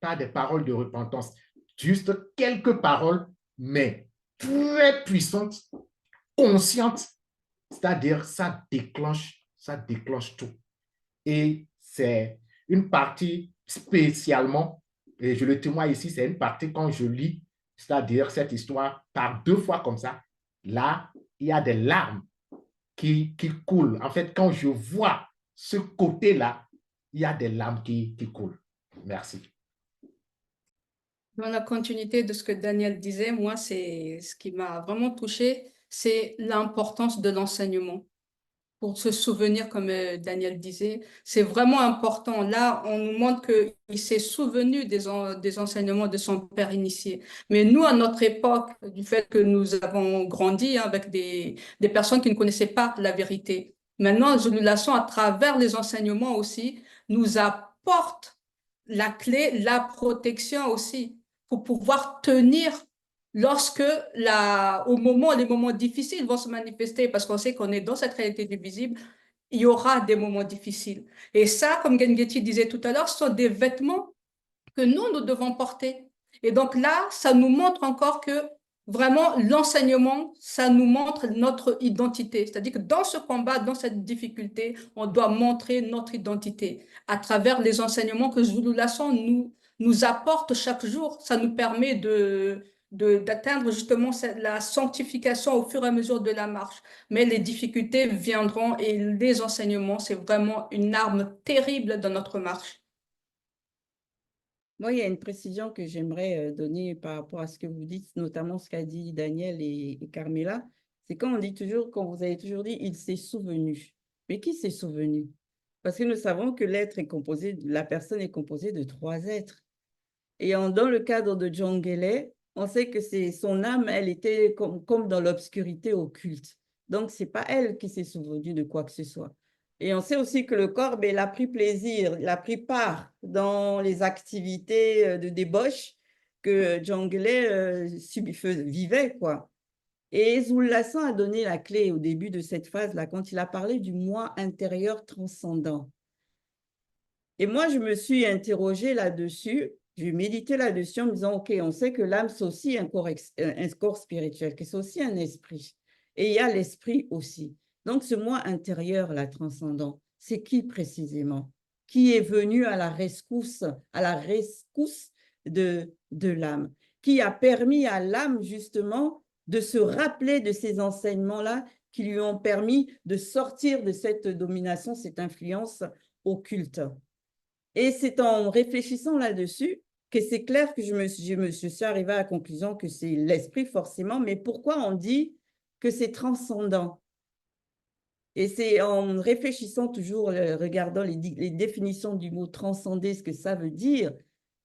pas des paroles de repentance. juste quelques paroles, mais très puissantes, conscientes. C'est-à-dire, ça déclenche tout. Et c'est une partie spécialement, et je le témoigne ici, c'est une partie quand je lis, c'est-à-dire cette histoire par 2 fois comme ça, là, il y a des larmes qui coulent. En fait, quand je vois ce côté-là, il y a des larmes qui coulent. Merci. Dans la continuité de ce que Daniel disait, moi, c'est ce qui m'a vraiment touchée, c'est l'importance de l'enseignement. Pour se souvenir, comme Daniel disait, c'est vraiment important. Là, on nous montre qu'il s'est souvenu des enseignements de son père initié. Mais nous, à notre époque, du fait que nous avons grandi avec des personnes qui ne connaissaient pas la vérité, maintenant, la sens à travers les enseignements aussi, nous apporte la clé, la protection aussi, pour pouvoir tenir lorsque les moments difficiles vont se manifester, parce qu'on sait qu'on est dans cette réalité du visible, il y aura des moments difficiles. Et ça, comme Gengeti disait tout à l'heure, ce sont des vêtements que nous devons porter. Et donc là, ça nous montre encore que vraiment l'enseignement, ça nous montre notre identité. C'est-à-dire que dans ce combat, dans cette difficulté, on doit montrer notre identité à travers les enseignements que Zulu Lasson nous apporte chaque jour. Ça nous permet d'atteindre justement la sanctification au fur et à mesure de la marche. Mais les difficultés viendront et les enseignements, c'est vraiment une arme terrible dans notre marche. Moi, il y a une précision que j'aimerais donner par rapport à ce que vous dites, notamment ce qu'a dit Daniel et Carmela. C'est quand vous avez toujours dit, il s'est souvenu. Mais qui s'est souvenu? Parce que nous savons que la personne est composée de 3 êtres. Et dans le cadre de Djangele, on sait que son âme, elle était comme dans l'obscurité occulte. Donc, ce n'est pas elle qui s'est souvenue de quoi que ce soit. Et on sait aussi que le corps, il a pris plaisir, il a pris part dans les activités de débauche que Djangele vivait, quoi. Et Zulu Lasson a donné la clé au début de cette phase-là, quand il a parlé du moi intérieur transcendant. Et moi, je me suis interrogée là-dessus, j'ai médité là-dessus en me disant, OK, on sait que l'âme, c'est aussi un corps spirituel, que c'est aussi un esprit. Et il y a l'esprit aussi. Donc, ce moi intérieur, là, transcendant, c'est qui précisément? Qui est venu à la rescousse de l'âme? Qui a permis à l'âme, justement, de se rappeler de ces enseignements-là qui lui ont permis de sortir de cette domination, cette influence occulte. Et c'est en réfléchissant là-dessus que c'est clair que je me suis arrivée à la conclusion que c'est l'esprit forcément, mais pourquoi on dit que c'est transcendant? Et c'est en réfléchissant toujours, regardant les définitions du mot transcender, ce que ça veut dire,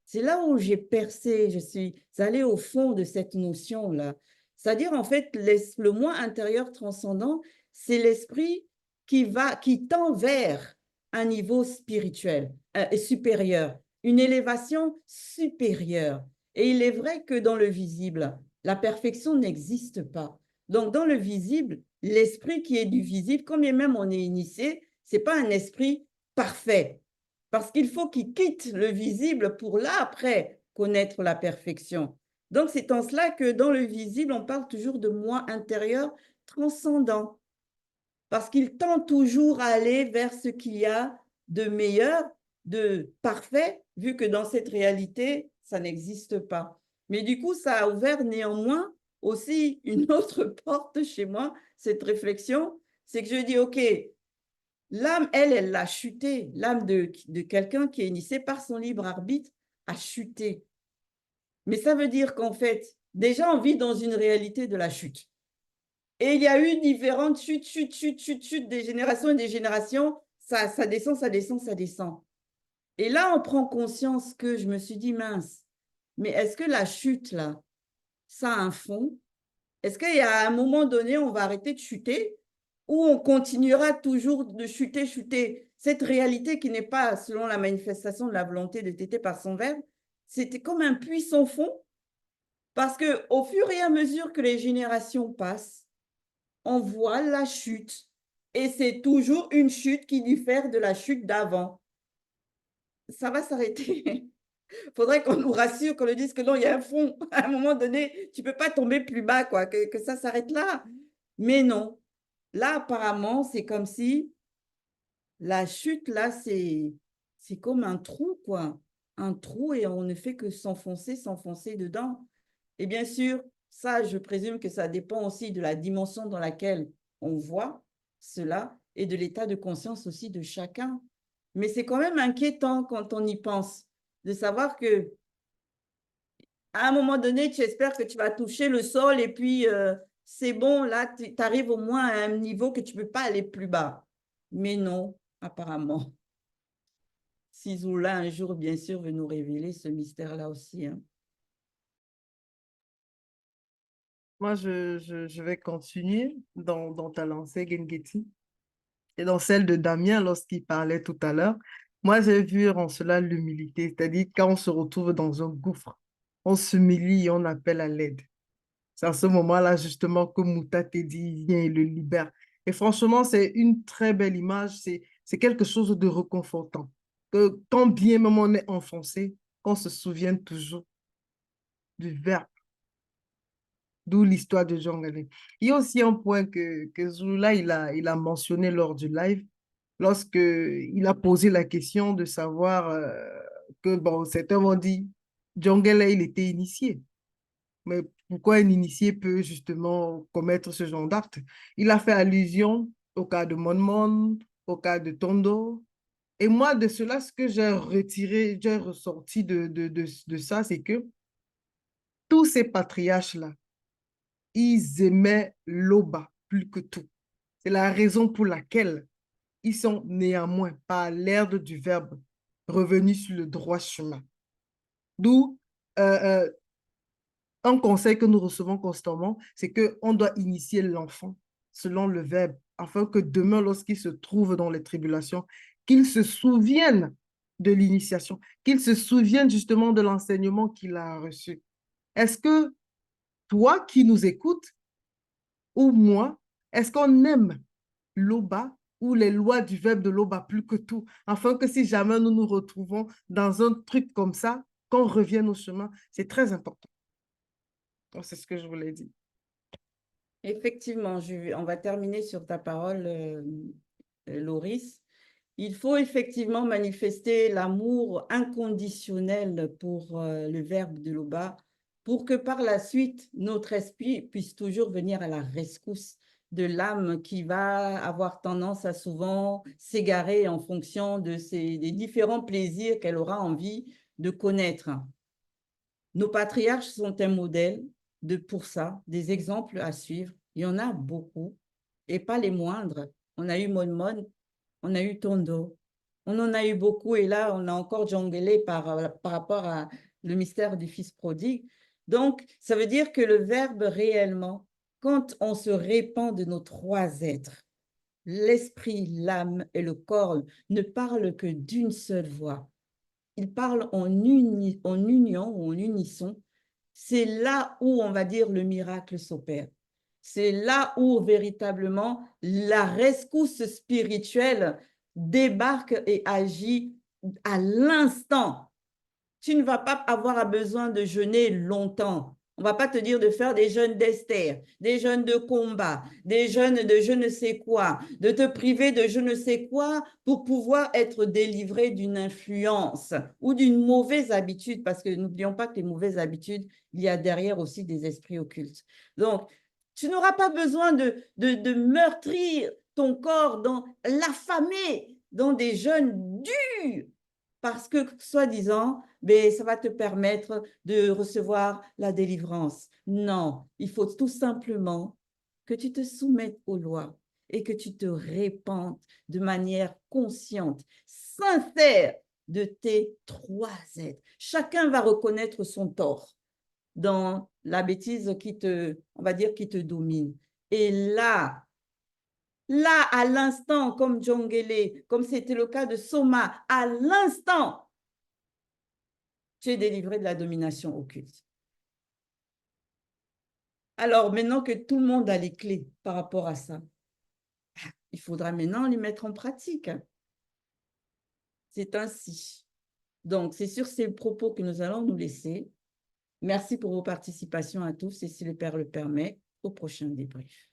c'est là où j'ai percé, je suis allée au fond de cette notion-là. C'est-à-dire, en fait, le moi intérieur transcendant, c'est l'esprit qui tend vers un niveau spirituel supérieur, une élévation supérieure. Et il est vrai que dans le visible, la perfection n'existe pas. Donc, dans le visible, l'esprit qui est du visible, quand bien même on est initié, ce n'est pas un esprit parfait. Parce qu'il faut qu'il quitte le visible pour là, après, connaître la perfection. Donc, c'est en cela que dans le visible, on parle toujours de moi intérieur transcendant. Parce qu'il tend toujours à aller vers ce qu'il y a de meilleur, de parfait, vu que dans cette réalité, ça n'existe pas. Mais du coup, ça a ouvert néanmoins aussi une autre porte chez moi, cette réflexion, c'est que je dis, OK, l'âme, elle a chuté. L'âme de quelqu'un qui est initié par son libre arbitre a chuté. Mais ça veut dire qu'en fait, déjà, on vit dans une réalité de la chute. Et il y a eu différentes chutes, des générations et des générations. Ça descend, ça descend, ça descend. Et là, on prend conscience que je me suis dit, mince, mais est-ce que la chute, là, ça a un fond? Est-ce qu'il y a un moment donné, on va arrêter de chuter ou on continuera toujours de chuter? Cette réalité qui n'est pas, selon la manifestation de la volonté de Tété par son verbe, c'était comme un puits sans fond. Parce qu'au fur et à mesure que les générations passent, on voit la chute. Et c'est toujours une chute qui diffère de la chute d'avant. Ça va s'arrêter. Faudrait qu'on nous rassure, qu'on nous dise que non, il y a un fond. À un moment donné, tu peux pas tomber plus bas, quoi, que ça s'arrête là. Mais non. Là, apparemment, c'est comme si la chute, là, c'est comme un trou, quoi. Un trou et on ne fait que s'enfoncer dedans. Et bien sûr, ça, je présume que ça dépend aussi de la dimension dans laquelle on voit cela et de l'état de conscience aussi de chacun. Mais c'est quand même inquiétant quand on y pense, de savoir que à un moment donné, tu espères que tu vas toucher le sol et puis c'est bon, là, tu arrives au moins à un niveau que tu ne peux pas aller plus bas. Mais non, apparemment. Si Zoula un jour, bien sûr, veut nous révéler ce mystère-là aussi. Hein. Moi, je vais continuer dans ta lancée, Gengeti, et dans celle de Damien lorsqu'il parlait tout à l'heure. Moi, j'ai vu en cela l'humilité, c'est-à-dire quand on se retrouve dans un gouffre, on s'humilie et on appelle à l'aide. C'est à ce moment-là, justement, que Mouta te dit, il vient et le libère. Et franchement, c'est une très belle image, c'est quelque chose de réconfortant. Que quand bien même on est enfoncé, qu'on se souvienne toujours du verbe, d'où l'histoire de Jean Galé. Il y a aussi un point que Zula, il a mentionné lors du live, lorsque il a posé la question de savoir que, bon, certains m'ont dit, Djongele, il était initié. Mais pourquoi un initié peut justement commettre ce genre d'acte? Il a fait allusion au cas de Monmon, au cas de Tondo. Et moi, de cela, ce que j'ai retiré, j'ai ressorti de ça, c'est que tous ces patriarches-là, ils aimaient l'Oba plus que tout. C'est la raison pour laquelle ils sont néanmoins, par l'ère du Verbe, revenus sur le droit chemin. D'où euh, un conseil que nous recevons constamment, c'est qu'on doit initier l'enfant selon le Verbe, afin que demain, lorsqu'il se trouve dans les tribulations, qu'il se souvienne de l'initiation, qu'il se souvienne justement de l'enseignement qu'il a reçu. Est-ce que toi qui nous écoutes, ou moi, est-ce qu'on aime l'Oba ou les lois du Verbe de l'Oba plus que tout, afin que si jamais nous nous retrouvons dans un truc comme ça, qu'on revienne au chemin, c'est très important. Donc, c'est ce que je voulais dire. Effectivement, on va terminer sur ta parole, Loris. Il faut effectivement manifester l'amour inconditionnel pour le Verbe de l'Oba pour que par la suite, notre esprit puisse toujours venir à la rescousse de l'âme qui va avoir tendance à souvent s'égarer en fonction des différents plaisirs qu'elle aura envie de connaître. Nos patriarches sont un modèle pour ça, des exemples à suivre. Il y en a beaucoup, et pas les moindres. On a eu Monmon, on a eu Tondo, on en a eu beaucoup, et là, on a encore Djongele par rapport à le mystère du fils prodigue. Donc, ça veut dire que le Verbe réellement, quand on se répand de nos trois êtres, l'esprit, l'âme et le corps, ne parlent que d'une seule voix. Ils parlent en union, en unisson. C'est là où, on va dire, le miracle s'opère. C'est là où, véritablement, la rescousse spirituelle débarque et agit à l'instant. Tu ne vas pas avoir besoin de jeûner longtemps. On ne va pas te dire de faire des jeûnes d'Esther, des jeûnes de combat, des jeûnes de je ne sais quoi, de te priver de je ne sais quoi pour pouvoir être délivré d'une influence ou d'une mauvaise habitude, parce que n'oublions pas que les mauvaises habitudes, il y a derrière aussi des esprits occultes. Donc, tu n'auras pas besoin de meurtrir ton corps, l'affamer dans des jeûnes durs, parce que, soi-disant, ça va te permettre de recevoir la délivrance. Non, il faut tout simplement que tu te soumettes aux lois et que tu te répandes de manière consciente, sincère de tes trois êtres. Chacun va reconnaître son tort dans la bêtise on va dire, qui te domine. Et là, à l'instant, comme Djongele, comme c'était le cas de Soma, à l'instant, tu es délivré de la domination occulte. Alors, maintenant que tout le monde a les clés par rapport à ça, il faudra maintenant les mettre en pratique. C'est ainsi. Donc, c'est sur ces propos que nous allons nous laisser. Merci pour vos participations à tous et si le Père le permet, au prochain débrief.